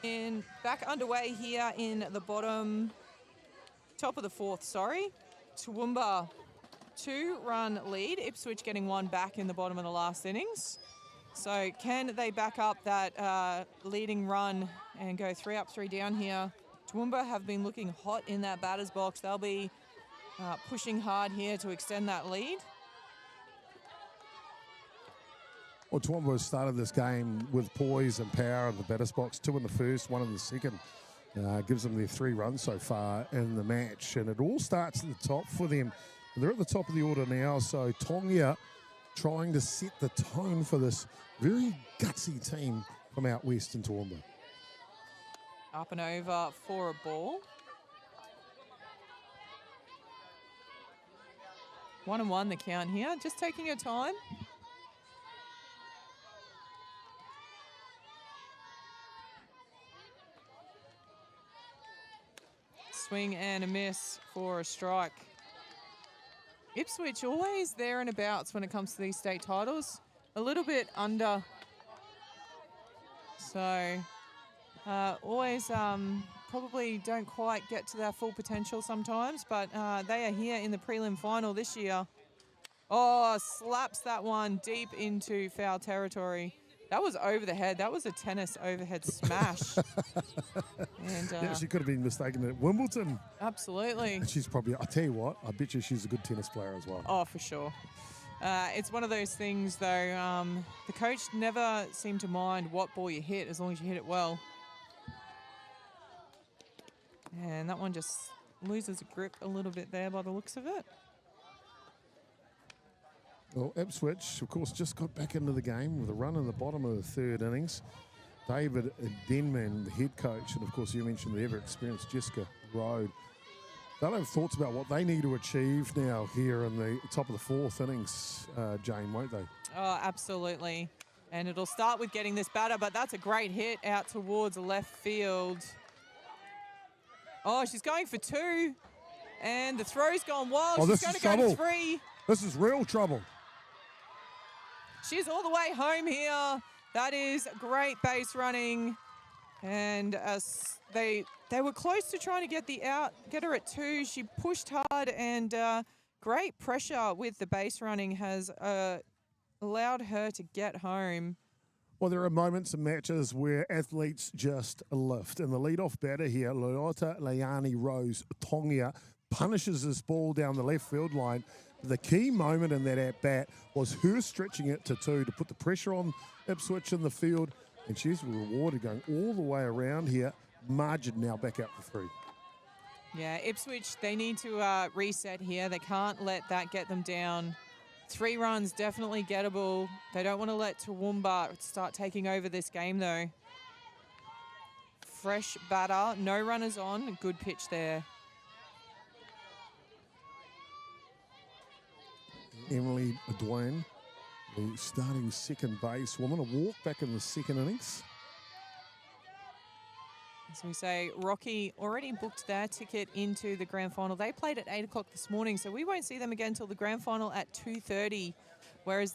And back underway here in the top of the 4th, sorry. Toowoomba, 2-run lead. Ipswich getting 1 back in the bottom of the last innings. So can they back up that leading run and go 3 up, 3 down here? Toowoomba have been looking hot in that batter's box. They'll be pushing hard here to extend that lead. Well, Toowoomba started this game with poise and power in the batter's box. 2 in the first, 1 in the second. Gives them their 3 runs so far in the match. And it all starts at the top for them. And they're at the top of the order now. So Tongia trying to set the tone for this very gutsy team from out west in Toowoomba. Up and over for a ball. 1-1 the count here. Just taking your time. Swing and a miss for a strike. Ipswich always there and abouts when it comes to these state titles. A little bit under. So always probably don't quite get to their full potential sometimes, but they are here in the prelim final this year. Oh, slaps that one deep into foul territory. That was over the head. That was a tennis overhead smash. And, yeah, she could have been mistaken at Wimbledon. Absolutely. And she's probably, I tell you what, I bet you she's a good tennis player as well. Oh, for sure. It's one of those things, though, the coach never seemed to mind what ball you hit as long as you hit it well. And that one just loses grip a little bit there by the looks of it. Well, Ipswich, of course, just got back into the game with a run in the bottom of the third innings. David Denman, the head coach, and of course you mentioned the ever-experienced Jessica Rode. They'll have thoughts about what they need to achieve now here in the top of the fourth innings, Jane, won't they? Oh, absolutely. And it'll start with getting this batter, but that's a great hit out towards left field. Oh, she's going for two. And the throw's gone wild. Oh, she's going to go to three. This is real trouble. She's all the way home here. That is great base running. And they were close to trying to get her at two. She pushed hard, and great pressure with the base running has allowed her to get home. Well, there are moments in matches where athletes just lift. And the leadoff batter here, Loyota Leani Rose Tongia, punishes this ball down the left field line. The key moment in that at-bat was her stretching it to two to put the pressure on Ipswich in the field, and she's rewarded going all the way around here. Margin now back out for three. Yeah, Ipswich, they need to reset here. They can't let that get them down. 3 runs, definitely gettable. They don't want to let Toowoomba start taking over this game, though. Fresh batter, no runners on. Good pitch there. Emily Dwayne, the starting second base woman, a walk back in the second innings. As we say, Rocky already booked their ticket into the grand final. They played at 8 o'clock this morning, so we won't see them again until the grand final at 2:30. Whereas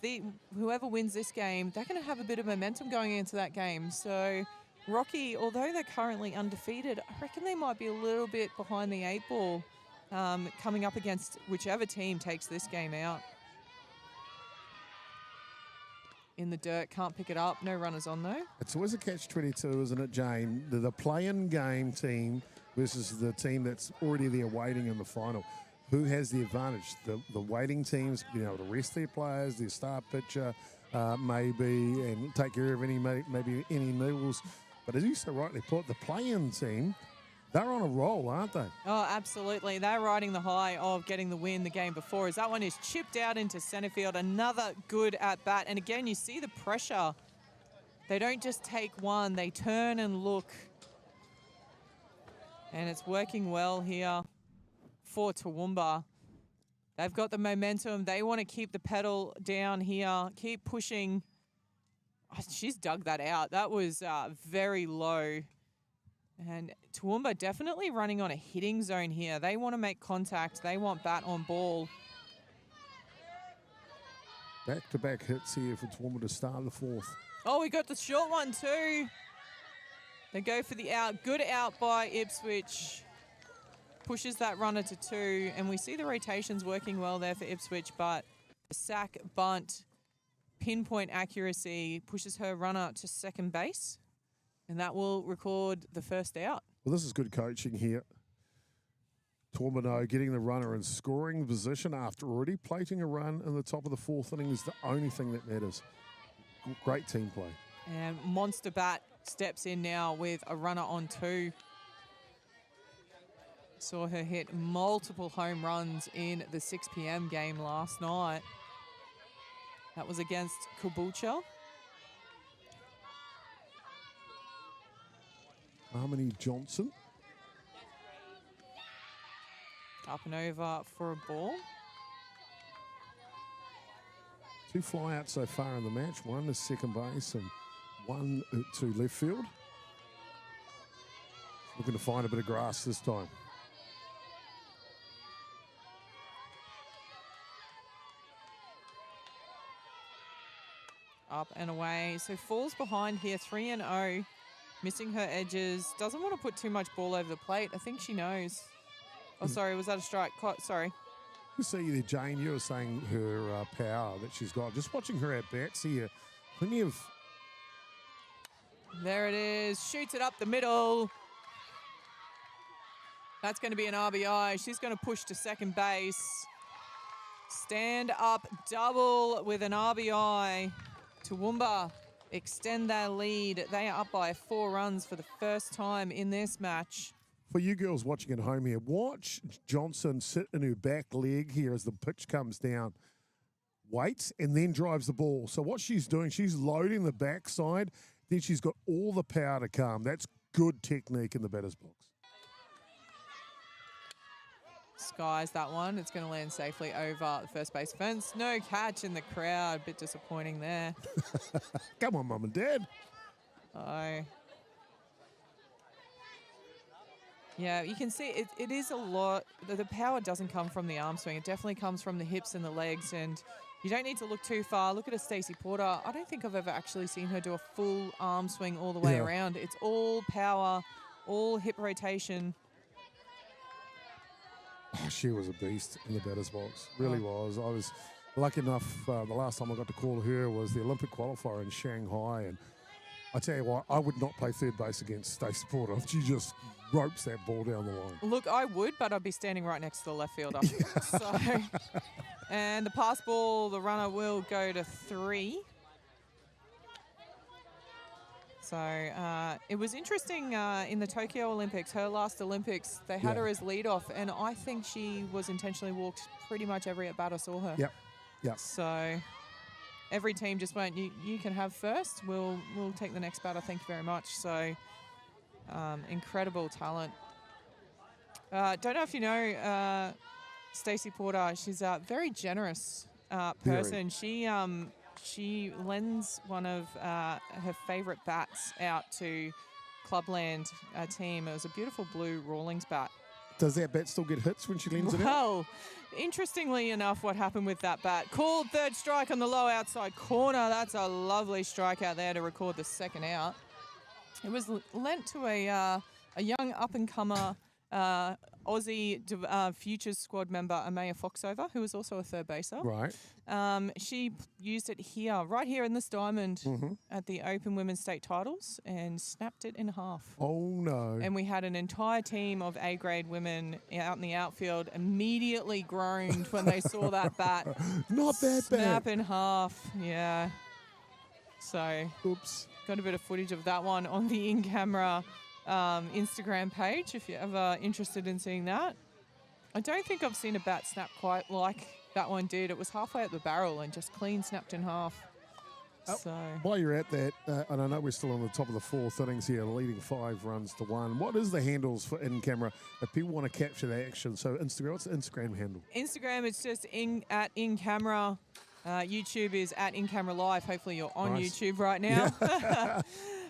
whoever wins this game, they're going to have a bit of momentum going into that game. So Rocky, although they're currently undefeated, I reckon they might be a little bit behind the 8 ball coming up against whichever team takes this game out. In the dirt, can't pick it up. No runners on, though. It's always a catch-22, isn't it, Jane? The play-in game team versus the team that's already there waiting in the final. Who has the advantage? The waiting teams being able to rest their players, their star pitcher, maybe, and take care of maybe any niggles. But as you so rightly put, the play-in team, they're on a roll, aren't they? Oh, absolutely. They're riding the high of getting the win the game before, as that one is chipped out into centre field. Another good at-bat. And again, you see the pressure. They don't just take one. They turn and look. And it's working well here for Toowoomba. They've got the momentum. They want to keep the pedal down here, keep pushing. Oh, she's dug that out. That was very low. And Toowoomba definitely running on a hitting zone here. They want to make contact. They want bat on ball. Back-to-back hits here for Toowoomba to start the fourth. Oh, we got the short one too. They go for the out. Good out by Ipswich. Pushes that runner to 2. And we see the rotations working well there for Ipswich. But the sack, bunt, pinpoint accuracy pushes her runner to second base. And that will record the first out. Well, this is good coaching here. Toowoomba getting the runner in scoring position after already plating a run in the top of the fourth inning is the only thing that matters. Great team play. And Monster Bat steps in now with a runner on 2. Saw her hit multiple home runs in the 6 p.m. game last night. That was against Caboolture. Harmony Johnson. Up and over for a ball. 2 flyouts so far in the match. 1 to second base and 1 to left field. Looking to find a bit of grass this time. Up and away. So falls behind here, 3-0. Missing her edges. Doesn't want to put too much ball over the plate. I think she knows. Oh, sorry. Was that a strike? Sorry. You see there, Jane, you were saying her power that she's got. Just watching her at-bats here. Plenty of... There it is. Shoots it up the middle. That's going to be an RBI. She's going to push to second base. Stand up double with an RBI. Toowoomba extend their lead. They are up by 4 runs for the first time in this match. For you girls watching at home here, watch Johnson sit in her back leg here as the pitch comes down. waits, and then drives the ball. So what she's doing, she's loading the backside, then she's got all the power to come. That's good technique in the batter's box. Skies that one. It's going to land safely over the first base fence. No catch in the crowd. Bit disappointing there. Come on, Mum and Dad. Oh. Yeah, you can see it is a lot. The power doesn't come from the arm swing. It definitely comes from the hips and the legs, and you don't need to look too far. Look at a Stacey Porter. I don't think I've ever actually seen her do a full arm swing all the way around. It's all power, all hip rotation. Oh, she was a beast in the batter's box. Really was. I was lucky enough, the last time I got to call her was the Olympic qualifier in Shanghai, and I tell you what, I would not play third base against Stacey Porter. She just ropes that ball down the line. Look, I would, but I'd be standing right next to the left fielder. So, and the pass ball, the runner will go to 3. So it was interesting in the Tokyo Olympics, her last Olympics, they had her as leadoff, and I think she was intentionally walked pretty much every at-bat I saw her. Yep. So every team just went, you can have first, we'll take the next batter, thank you very much. So incredible talent. Don't know if you know Stacey Porter, she's a very generous person. She lends one of her favourite bats out to Clubland team. It was a beautiful blue Rawlings bat. Does that bat still get hits when she lends it out? Well, interestingly enough, what happened with that bat, called third strike on the low outside corner. That's a lovely strike out there to record the second out. It was lent to a young up-and-comer Aussie Futures squad member, Amaya Foxover, who was also a third baser. Right. She used it here, right here in this diamond at the Open Women's State Titles, and snapped it in half. Oh, no. And we had an entire team of A-grade women out in the outfield immediately groaned when they saw that bat. Not that bad. Snap in half, yeah. So, oops. Got a bit of footage of that one on the in-camera Instagram page if you're ever interested in seeing that. I don't think I've seen a bat snap quite like that one did. It was halfway up the barrel and just clean snapped in half. So while you're at that, and I know we're still on the top of the 4th innings here, leading 5 runs to 1. What is the handles for in camera if people want to capture the action? So Instagram, what's the Instagram handle? Instagram, it's just at in camera. YouTube is at in camera live. Hopefully you're on YouTube right now. Yeah.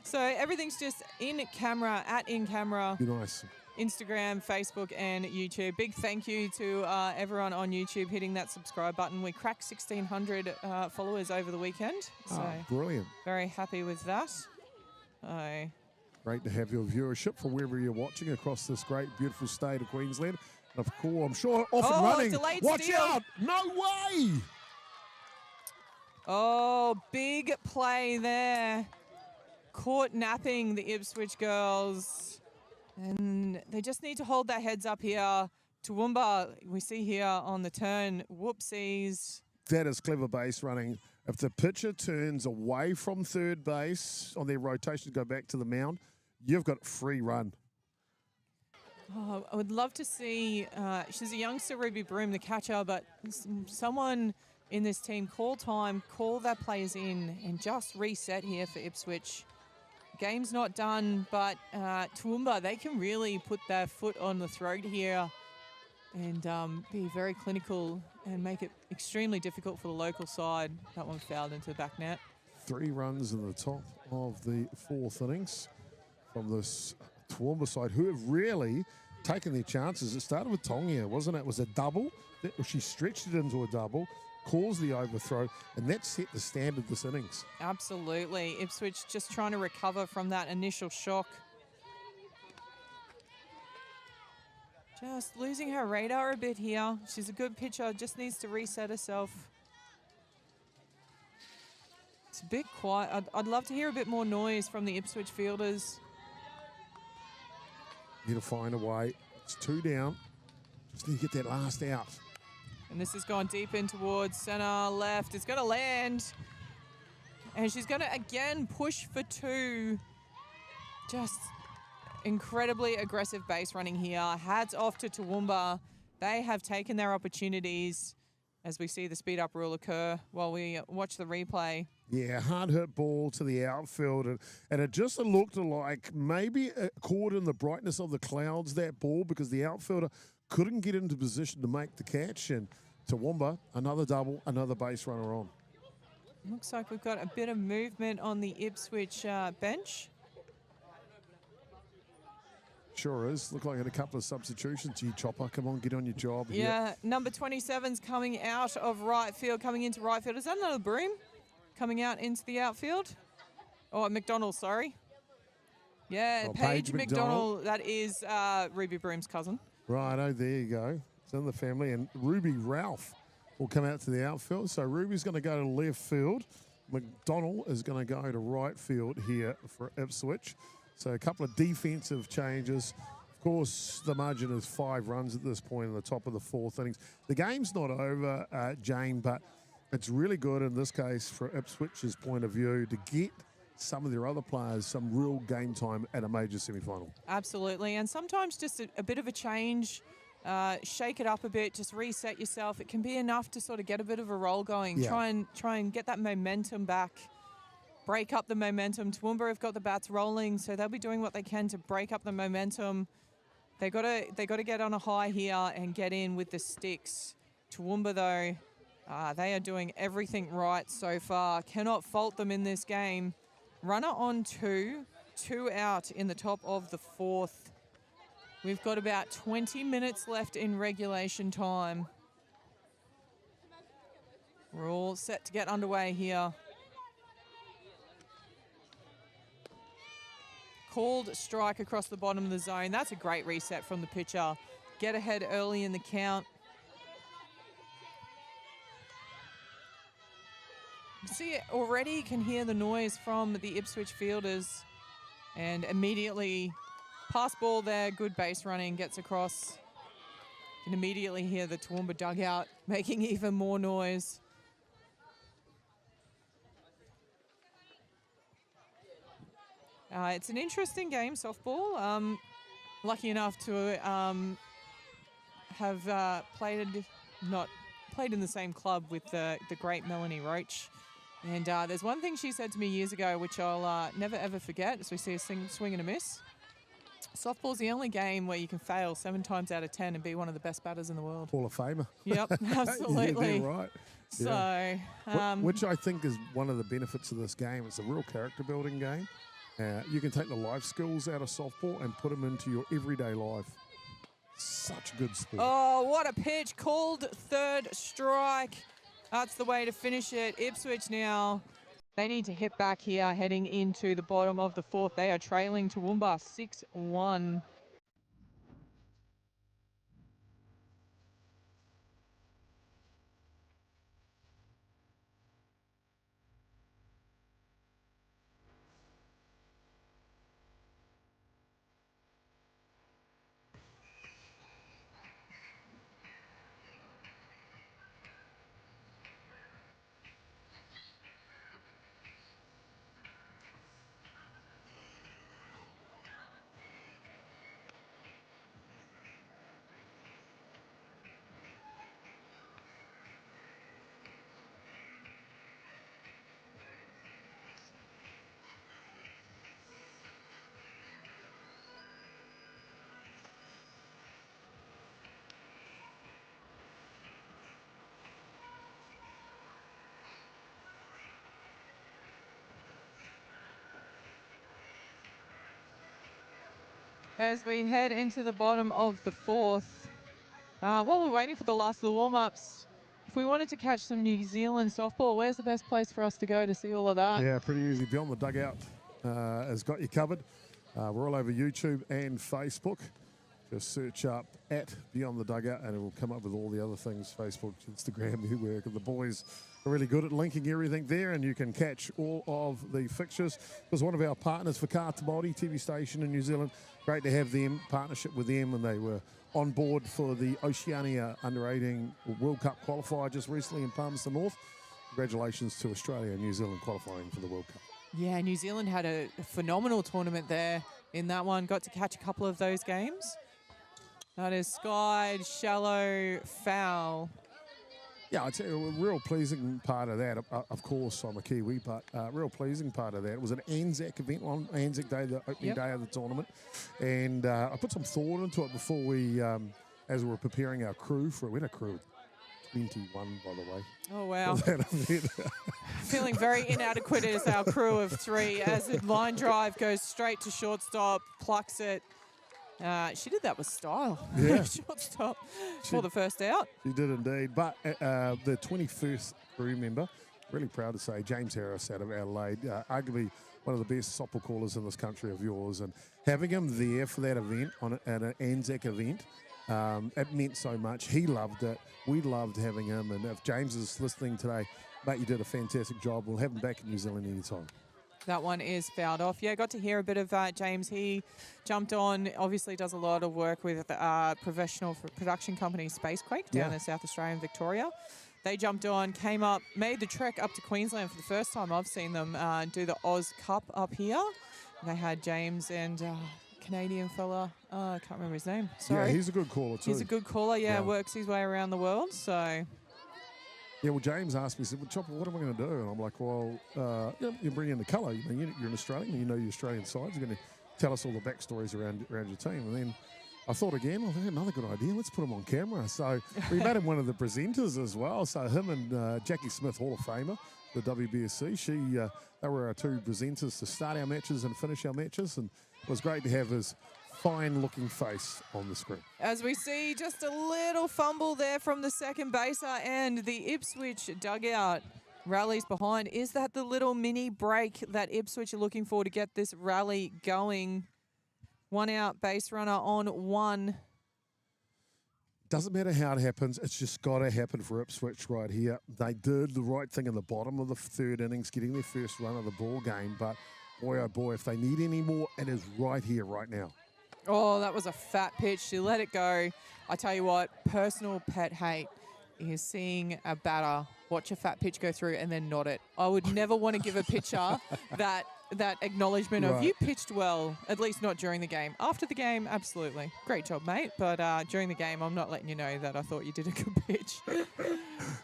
So everything's just in camera, at in camera. Be nice. Instagram, Facebook, and YouTube. Big thank you to everyone on YouTube hitting that subscribe button. We cracked 1,600 followers over the weekend. So brilliant. Very happy with that. Great to have your viewership from wherever you're watching across this great, beautiful state of Queensland. And of course, I'm sure off and running. Delayed Watch steal. out! No way! Oh, big play there. Caught napping the Ipswich girls. And they just need to hold their heads up here. Toowoomba, we see here on the turn, whoopsies. That is clever base running. If the pitcher turns away from third base on their rotation to go back to the mound, you've got free run. Oh, I would love to see, she's a youngster, Ruby Broom, the catcher, but someone in this team call time, call their players in and just reset here for Ipswich. Game's not done, but Toowoomba, they can really put their foot on the throat here and be very clinical and make it extremely difficult for the local side. That one fouled into the back net. 3 runs in the top of the 4th innings from this Toowoomba side, who have really taken their chances. It started with Tongia, wasn't it? It was a double. She stretched it into a double, caused the overthrow, and that set the standard this innings. Absolutely. Ipswich just trying to recover from that initial shock. Just losing her radar a bit here. She's a good pitcher, just needs to reset herself. It's a bit quiet. I'd love to hear a bit more noise from the Ipswich fielders. Need to find a way. It's 2 down. Just need to get that last out. And this has gone deep in towards center left. It's going to land. And she's going to again push for 2. Just incredibly aggressive base running here. Hats off to Toowoomba. They have taken their opportunities as we see the speed up rule occur while we watch the replay. Yeah, hard hit ball to the outfield, and it just looked like maybe it caught in the brightness of the clouds, that ball, because the outfielder couldn't get into position to make the catch. And Toowoomba, another double, another base runner on. Looks like we've got a bit of movement on the Ipswich bench. Sure is. Look like I had a couple of substitutions. Gee, Chopper, come on, get on your job. Yeah, number 27's coming out of right field, coming into right field. Is that another Broom coming out into the outfield? Oh, McDonald, sorry. Yeah, Oh, Paige Paige McDonald. That is Ruby Broom's cousin. Righto, there you go. It's in the family. And Ruby Ralph will come out to the outfield. So Ruby's going to go to left field. McDonald is going to go to right field here for Ipswich. So a couple of defensive changes. Of course, the margin is 5 runs at this point in the top of the 4th innings. The game's not over, Jane, but it's really good in this case for Ipswich's point of view to get some of their other players some real game time at a major semi-final. Absolutely, and sometimes just a bit of a change, shake it up a bit, just reset yourself. It can be enough to sort of get a bit of a roll going. Yeah. Try and get that momentum back. Break up the momentum. Toowoomba have got the bats rolling, so they'll be doing what they can to break up the momentum. They got to get on a high here and get in with the sticks. Toowoomba, though, they are doing everything right so far. Cannot fault them in this game. Runner on 2 out in the top of the 4th. We've got about 20 minutes left in regulation time. We're all set to get underway here. Called strike across the bottom of the zone. That's a great reset from the pitcher. Get ahead early in the count. See it already, you can hear the noise from the Ipswich fielders. And immediately, pass ball there, good base running, gets across. You can immediately hear the Toowoomba dugout making even more noise. It's an interesting game, softball. Lucky enough to have played in the same club with the great Melanie Roach. And there's one thing she said to me years ago, which I'll never ever forget, as we see a swing and a miss. Softball's the only game where you can fail 7 times out of 10 and be one of the best batters in the world. Hall of Famer. Yep, absolutely. Yeah, right. So, which I think is one of the benefits of this game. It's a real character building game. You can take the life skills out of softball and put them into your everyday life. Such good sport. Oh, what a pitch. Called 3rd strike. That's the way to finish it. Ipswich now, they need to hit back here heading into the bottom of the 4th. They are trailing Toowoomba 6-1. As we head into the bottom of the 4th, while we're waiting for the last of the warm-ups, if we wanted to catch some New Zealand softball, where's the best place for us to go to see all of that? Yeah, pretty easy. Beyond the Dugout has got you covered. We're all over YouTube and Facebook. Just search up at Beyond the Dugout and it will come up with all the other things, Facebook, Instagram, everywhere. The boys are really good at linking everything there, and you can catch all of the fixtures. It was one of our partners for Ka Te Māori TV station in New Zealand. Great to have them, partnership with them, and they were on board for the Oceania Under-18 World Cup qualifier just recently in Palmerston North. Congratulations to Australia and New Zealand qualifying for the World Cup. Yeah, New Zealand had a phenomenal tournament there in that one. Got to catch a couple of those games. That is skied, shallow, foul. Yeah, I'd say a real pleasing part of that. Of course, I'm a Kiwi, but a real pleasing part of that. It was an Anzac event on Anzac Day, the opening day of the tournament. And I put some thought into it before we, as we were preparing our crew for it. We had a crew of 21, by the way. Oh, wow. That event. Feeling very inadequate as our crew of 3 as the line drive goes straight to shortstop, plucks it. She did that with style. Yeah. Shortstop for the first out. She did indeed. But the 21st crew member, really proud to say, James Harris out of Adelaide, arguably one of the best softball callers in this country of yours. And having him there for that event, at an Anzac event, it meant so much. He loved it. We loved having him. And if James is listening today, mate, you did a fantastic job. We'll have him back in New Zealand anytime. That one is fouled off. Yeah, got to hear a bit of James. He jumped on, obviously does a lot of work with the professional production company Spacequake down in South Australia and Victoria. They jumped on, came up, made the trek up to Queensland for the first time I've seen them do the Oz Cup up here. They had James and Canadian fella, I can't remember his name. Sorry. Yeah, he's a good caller too. He's a good caller, yeah, works his way around the world, so... Yeah, well, James asked me, he said, well, Chopper, what am I going to do? And I'm like, well, you bring in the colour. You're an Australian, you know your Australian sides. You're going to tell us all the backstories around your team. And then I thought again, well, another good idea. Let's put him on camera. So we made him one of the presenters as well. So him and Jackie Smith, Hall of Famer, the WBSC, they were our 2 presenters to start our matches and finish our matches. And it was great to have his fine-looking face on the screen. As we see just a little fumble there from the second baser, and the Ipswich dugout rallies behind. Is that the little mini break that Ipswich are looking for to get this rally going? 1 out, base runner on 1. Doesn't matter how it happens. It's just got to happen for Ipswich right here. They did the right thing in the bottom of the 3rd innings, getting their first run of the ball game. But boy, oh boy, if they need any more, it is right here, right now. Oh, that was a fat pitch. She let it go. I tell you what, personal pet hate is seeing a batter watch a fat pitch go through and then nod it. I would never want to give a pitcher that acknowledgement of you pitched well, at least not during the game. After the game, absolutely. Great job, mate. But during the game, I'm not letting you know that I thought you did a good pitch.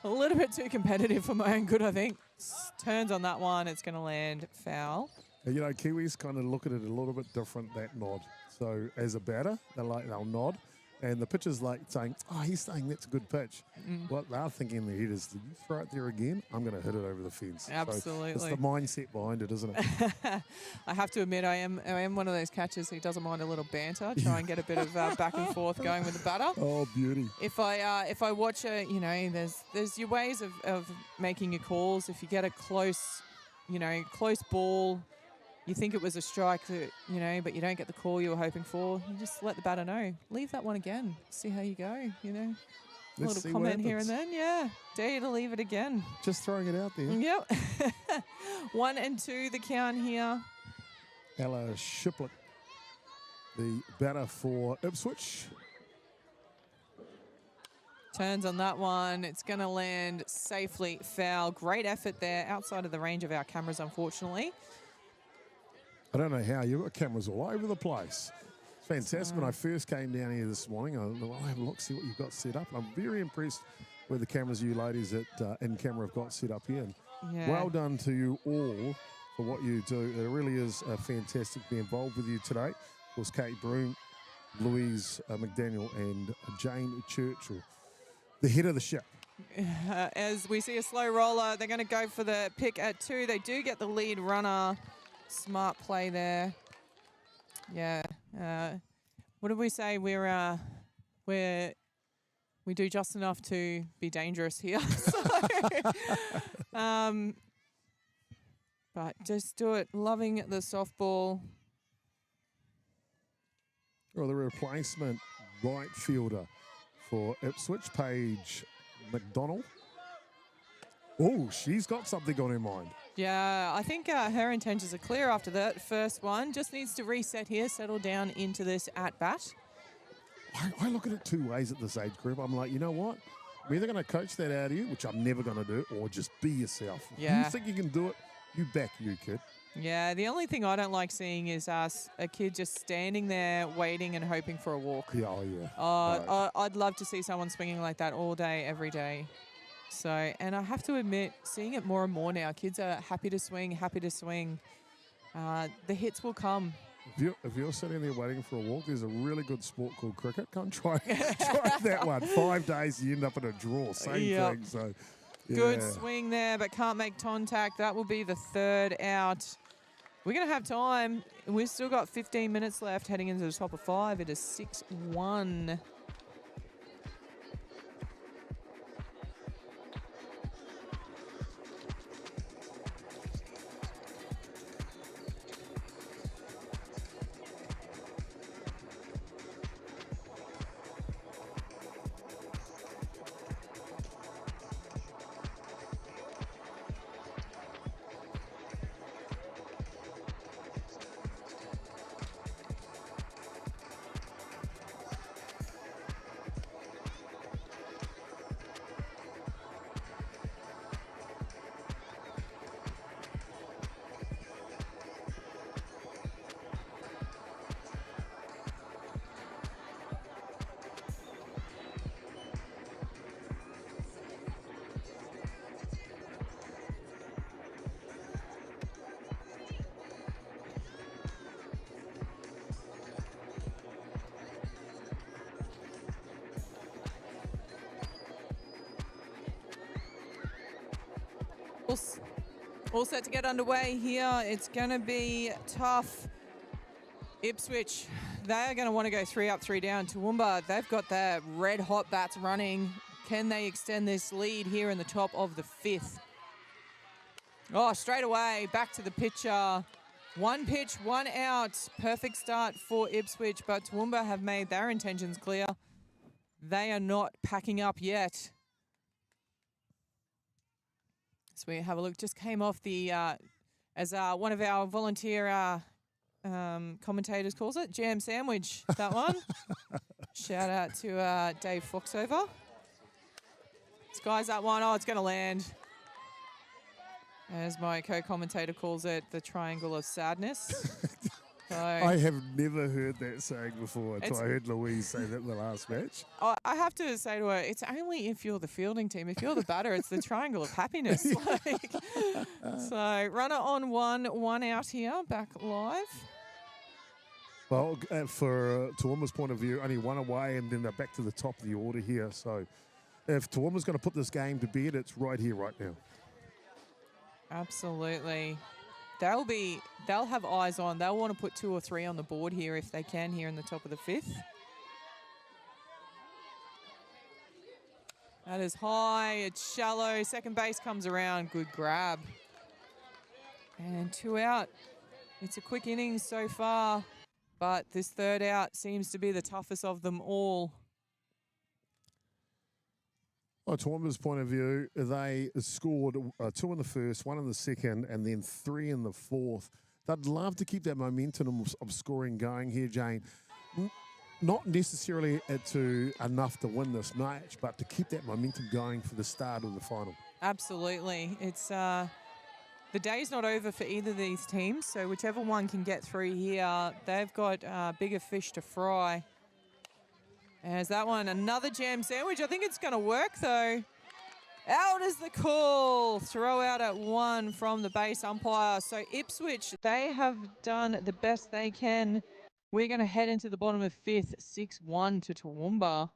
A little bit too competitive for my own good, I think. Turns on that one. It's going to land foul. You know, Kiwis kind of look at it a little bit different, that nod. So as a batter, they'll nod. And the pitcher's like saying, oh, he's saying that's a good pitch. What they're thinking in their head is, you throw it there again, I'm going to hit it over the fence. Absolutely. So it's the mindset behind it, isn't it? I have to admit, I am one of those catchers who doesn't mind a little banter, try and get a bit of back and forth going with the batter. Oh, beauty. If I watch there's your ways of making your calls. If you get a close ball, you think it was a strike, but you don't get the call you were hoping for, you just let the batter know. Leave that one again. See how you go, A little comment here and then, yeah. Dare you to leave it again. Just throwing it out there. Yep. 1 and 2, the count here. Ella Shiplett, the batter for Ipswich. Turns on that one. It's going to land safely foul. Great effort there, outside of the range of our cameras, unfortunately. I don't know how. You've got cameras all over the place. It's fantastic. When I first came down here this morning, I thought, I'll have a look, see what you've got set up. And I'm very impressed with the cameras you ladies at In Camera have got set up here. And well done to you all for what you do. It really is fantastic to be involved with you today. Of course, Kate Broom, Louise McDaniel, and Jane Churchill, the head of the ship. As we see a slow roller, they're going to go for the pick at 2. They do get the lead runner. Smart play there. Yeah. What did we say? We do just enough to be dangerous here. But just do it. Loving the softball. Well, the replacement right fielder for Ipswich, Paige McDonald. Oh, she's got something on her mind. Yeah, I think her intentions are clear after that first one. Just needs to reset here, settle down into this at-bat. I look at it 2 ways at this age group. I'm like, you know what? I'm either going to coach that out of you, which I'm never going to do, or just be yourself. Yeah. If you think you can do it, you back you, kid. Yeah, the only thing I don't like seeing is a kid just standing there waiting and hoping for a walk. Yeah, oh yeah. Right. I'd love to see someone swinging like that all day, every day. So, and I have to admit, seeing it more and more now, kids are happy to swing, happy to swing. The hits will come. If you're sitting there waiting for a walk, there's a really good sport called cricket. Come try that one. 5 days, you end up in a draw. Same thing. So, yeah. Good swing there, but can't make contact. That will be the third out. We're going to have time. We've still got 15 minutes left heading into the top of 5. It is 6-1. All set to get underway here. It's going to be tough. Ipswich, they are going to want to go 3 up, 3 down. Toowoomba, they've got their red hot bats running. Can they extend this lead here in the top of the 5th? Oh, straight away, back to the pitcher. 1 pitch, 1 out. Perfect start for Ipswich, but Toowoomba have made their intentions clear. They are not packing up yet. So we have a look. Just came off the, as one of our volunteer commentators calls it, jam sandwich, that one. Shout out to Dave Foxover. Skies that one. Oh, it's going to land. As my co-commentator calls it, the triangle of sadness. So, I have never heard that saying before until I heard Louise say that in the last match. I have to say to her, it's only if you're the fielding team. If you're the batter, it's the triangle of happiness. So runner on 1 out here, back live. Well, for Toowoomba's point of view, only 1 away and then they're back to the top of the order here. So if Toowoomba's going to put this game to bed, it's right here, right now. Absolutely. They'll have eyes on. They'll want to put 2 or 3 on the board here if they can here in the top of the 5th. That is high. It's shallow. Second base comes around. Good grab. And 2 out. It's a quick innings so far, but this third out seems to be the toughest of them all. Well, Toowoomba's point of view, they scored 2 in the first, 1 in the second, and then 3 in the fourth. They'd love to keep that momentum of scoring going here, Jane. Not necessarily to enough to win this match, but to keep that momentum going for the start of the final. Absolutely. It's the day's not over for either of these teams, so whichever one can get through here, they've got bigger fish to fry. There's that one, another jam sandwich. I think it's going to work, though. Out is the call. Throw out at 1 from the base umpire. So Ipswich, they have done the best they can. We're going to head into the bottom of 5th, 6-1 to Toowoomba.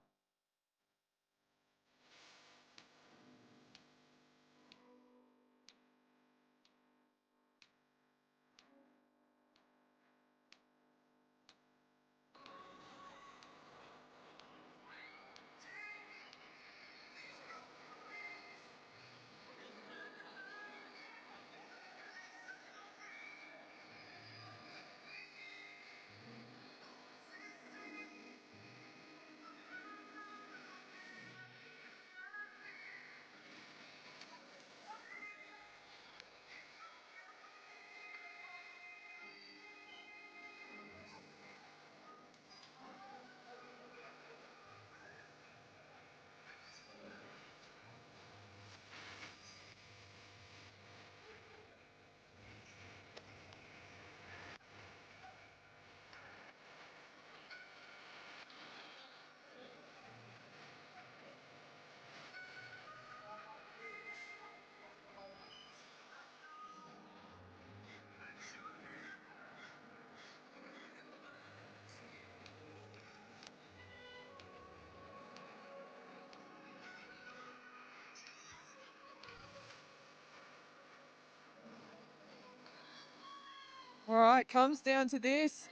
All right, comes down to this.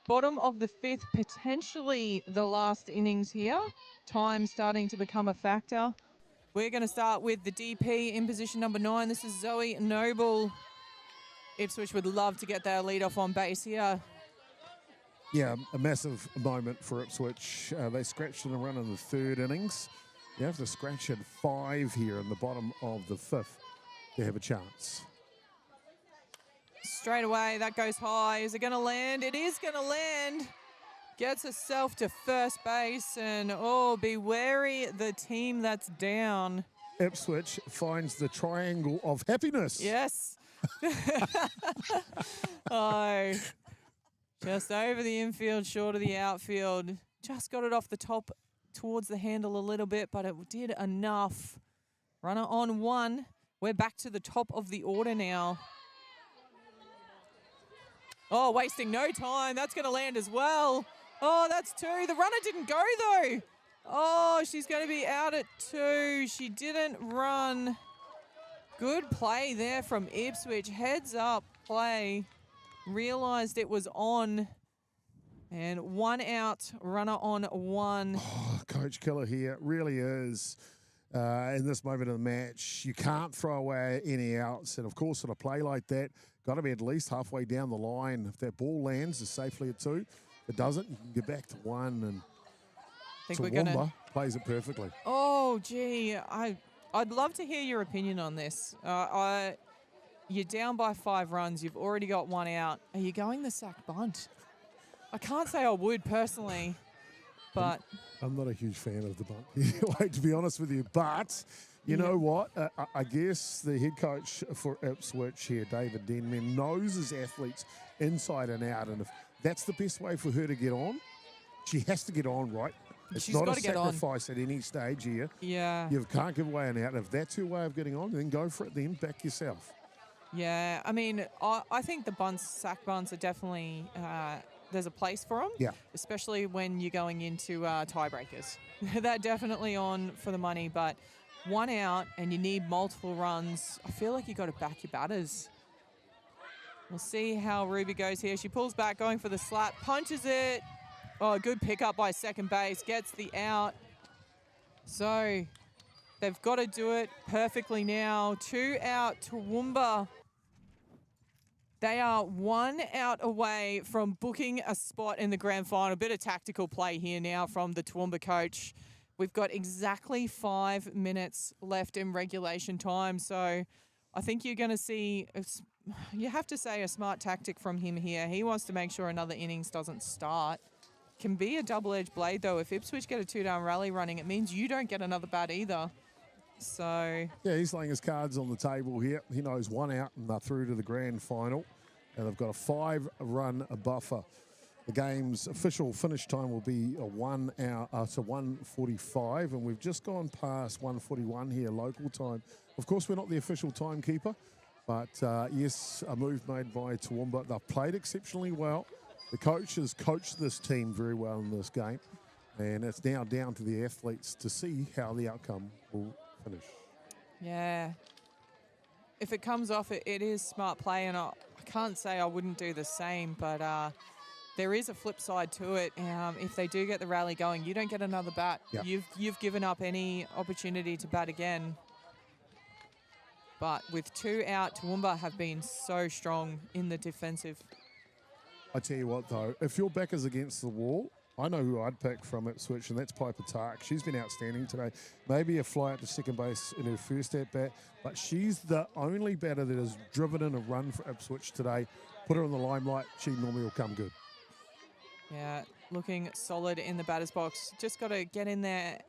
Bottom of the fifth, potentially the last innings here. Time starting to become a factor. We're going to start with the DP in position number 9. This is Zoe Noble. Ipswich would love to get their lead off on base here. Yeah, a massive moment for Ipswich. They scratched in a run in the third innings. You have to scratch at 5 here in the bottom of the fifth to have a chance. Straight away, that goes high. Is it going to land? It is going to land. Gets herself to first base, and oh, be wary the team that's down. Ipswich finds the triangle of happiness. Yes. Oh, just over the infield, short of the outfield. Just got it off the top towards the handle a little bit, but it did enough. Runner on 1. We're back to the top of the order now. Oh, wasting no time. That's going to land as well. Oh, that's 2. The runner didn't go, though. Oh, she's going to be out at 2. She didn't run. Good play there from Ipswich. Heads up play. Realised it was on. And 1 out, runner on 1. Oh, Coach Killer here really is. In this moment of the match, you can't throw away any outs. And, of course, in a play like that, got to be at least halfway down the line. If that ball lands, is safely at 2. If it doesn't, you can get back to 1. And Toowoomba plays it perfectly. Oh, gee. I'd love to hear your opinion on this. You're down by 5 runs. You've already got 1 out. Are you going the sack bunt? I can't say I would personally, but... I'm not a huge fan of the bunt, like, to be honest with you. But you know what? I guess the head coach for Ipswich here, David Denman, knows his athletes inside and out. And if that's the best way for her to get on, she has to get on, right? It's not a sacrifice at any stage here. Yeah. You can't give away an out. If that's your way of getting on, then go for it then. Back yourself. Yeah. I mean, I think the sack bunts are definitely... there's a place for them, yeah. Especially when you're going into tiebreakers. They're definitely on for the money, but 1 out and you need multiple runs. I feel like you got to back your batters. We'll see how Ruby goes here. She pulls back, going for the slap, punches it. Oh, good pickup by second base, gets the out. So they've got to do it perfectly now. 2 out, Toowoomba. They are 1 out away from booking a spot in the grand final. A bit of tactical play here now from the Toowoomba coach. We've got exactly 5 minutes left in regulation time. So I think you're going to see, you have to say, a smart tactic from him here. He wants to make sure another innings doesn't start. Can be a double-edged blade, though. If Ipswich get a 2-down rally running, it means you don't get another bat either. So... yeah, he's laying his cards on the table here. He knows 1 out and they're through to the grand final. And they've got a 5-run buffer. The game's official finish time will be a 1 hour to 1:45, and we've just gone past 1:41 here local time. Of course, we're not the official timekeeper, but yes, a move made by Toowoomba. They've played exceptionally well. The coach has coached this team very well in this game, and it's now down to the athletes to see how the outcome will finish. Yeah. If it comes off, it is smart play, and I can't say I wouldn't do the same, but there is a flip side to it. If they do get the rally going, you don't get another bat. Yep. You've given up any opportunity to bat again. But with 2 out, Toowoomba have been so strong in the defensive. I tell you what, though, if your back is against the wall, I know who I'd pick from Ipswich, and that's Piper Tark. She's been outstanding today. Maybe a fly out to second base in her first at-bat, but she's the only batter that has driven in a run for Ipswich today. Put her in the limelight, she normally will come good. Yeah, looking solid in the batter's box. Just got to get in there.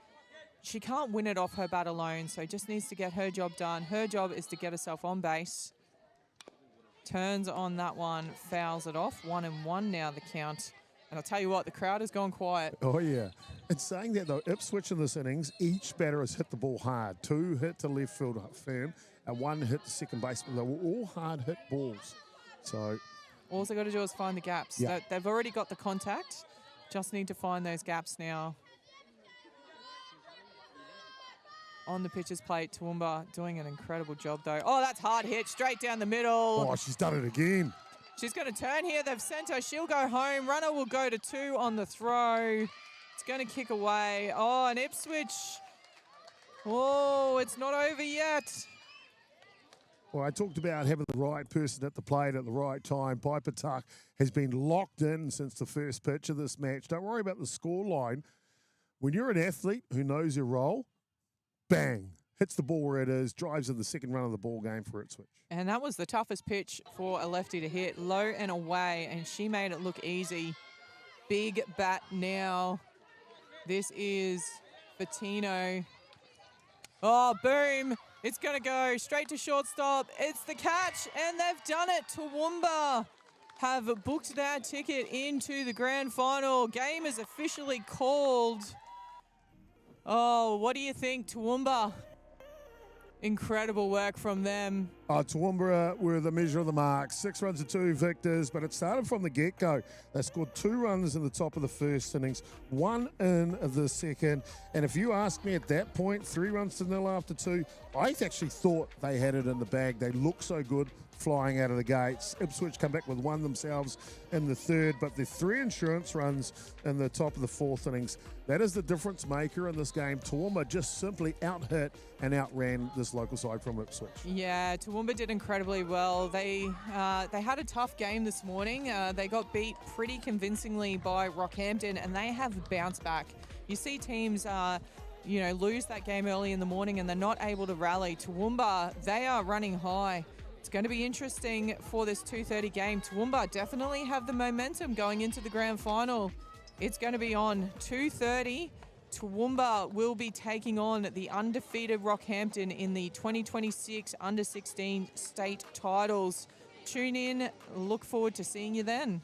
She can't win it off her bat alone, so just needs to get her job done. Her job is to get herself on base. Turns on that one, fouls it off. 1-1 now the count. And I'll tell you what, the crowd has gone quiet. Oh, yeah. And saying that, though, Ipswich in this innings, each batter has hit the ball hard. 2 hit to left field firm and 1 hit to second baseman. They were all hard-hit balls. So all they got to do is find the gaps. Yeah. They've already got the contact. Just need to find those gaps now. On the pitcher's plate, Toowoomba doing an incredible job, though. Oh, that's hard hit, straight down the middle. oh, she's done it again. She's going to turn here. They've sent her. She'll go home. Runner will go to 2 on the throw. It's going to kick away. Oh, and Ipswich. Oh, it's not over yet. Well, I talked about having the right person at the plate at the right time. Piper Tuck has been locked in since the first pitch of this match. Don't worry about the score line. When you're an athlete who knows your role, bang, hits the ball where it is, drives in the second run of the ball game for Ipswich. And that was the toughest pitch for a lefty to hit, low and away, and she made it look easy. Big bat now. This is Bettino. Oh, boom. It's going to go straight to shortstop. It's the catch, and they've done it. Toowoomba have booked their ticket into the grand final. Game is officially called. Oh, what do you think, Toowoomba? Incredible work from them. Toowoomba were the measure of the mark. 6 runs to 2 victors, but it started from the get-go. They scored 2 runs in the top of the first innings, 1 in the second. And if you ask me at that point, 3 runs to 0 after 2, I actually thought they had it in the bag. They look so good flying out of the gates. Ipswich come back with 1 themselves in the third, but the 3 insurance runs in the top of the 4th innings. That is the difference maker in this game. Toowoomba just simply out-hit and outran this local side from Ipswich. Yeah, Toowoomba did incredibly well. They had a tough game this morning. They got beat pretty convincingly by Rockhampton, and they have bounced back. You see teams lose that game early in the morning and they're not able to rally. Toowoomba, they are running high. It's going to be interesting for this 2:30 game. Toowoomba definitely have the momentum going into the grand final. It's going to be on 2:30. Toowoomba will be taking on the undefeated Rockhampton in the 2026 Under-16 state titles. Tune in. Look forward to seeing you then.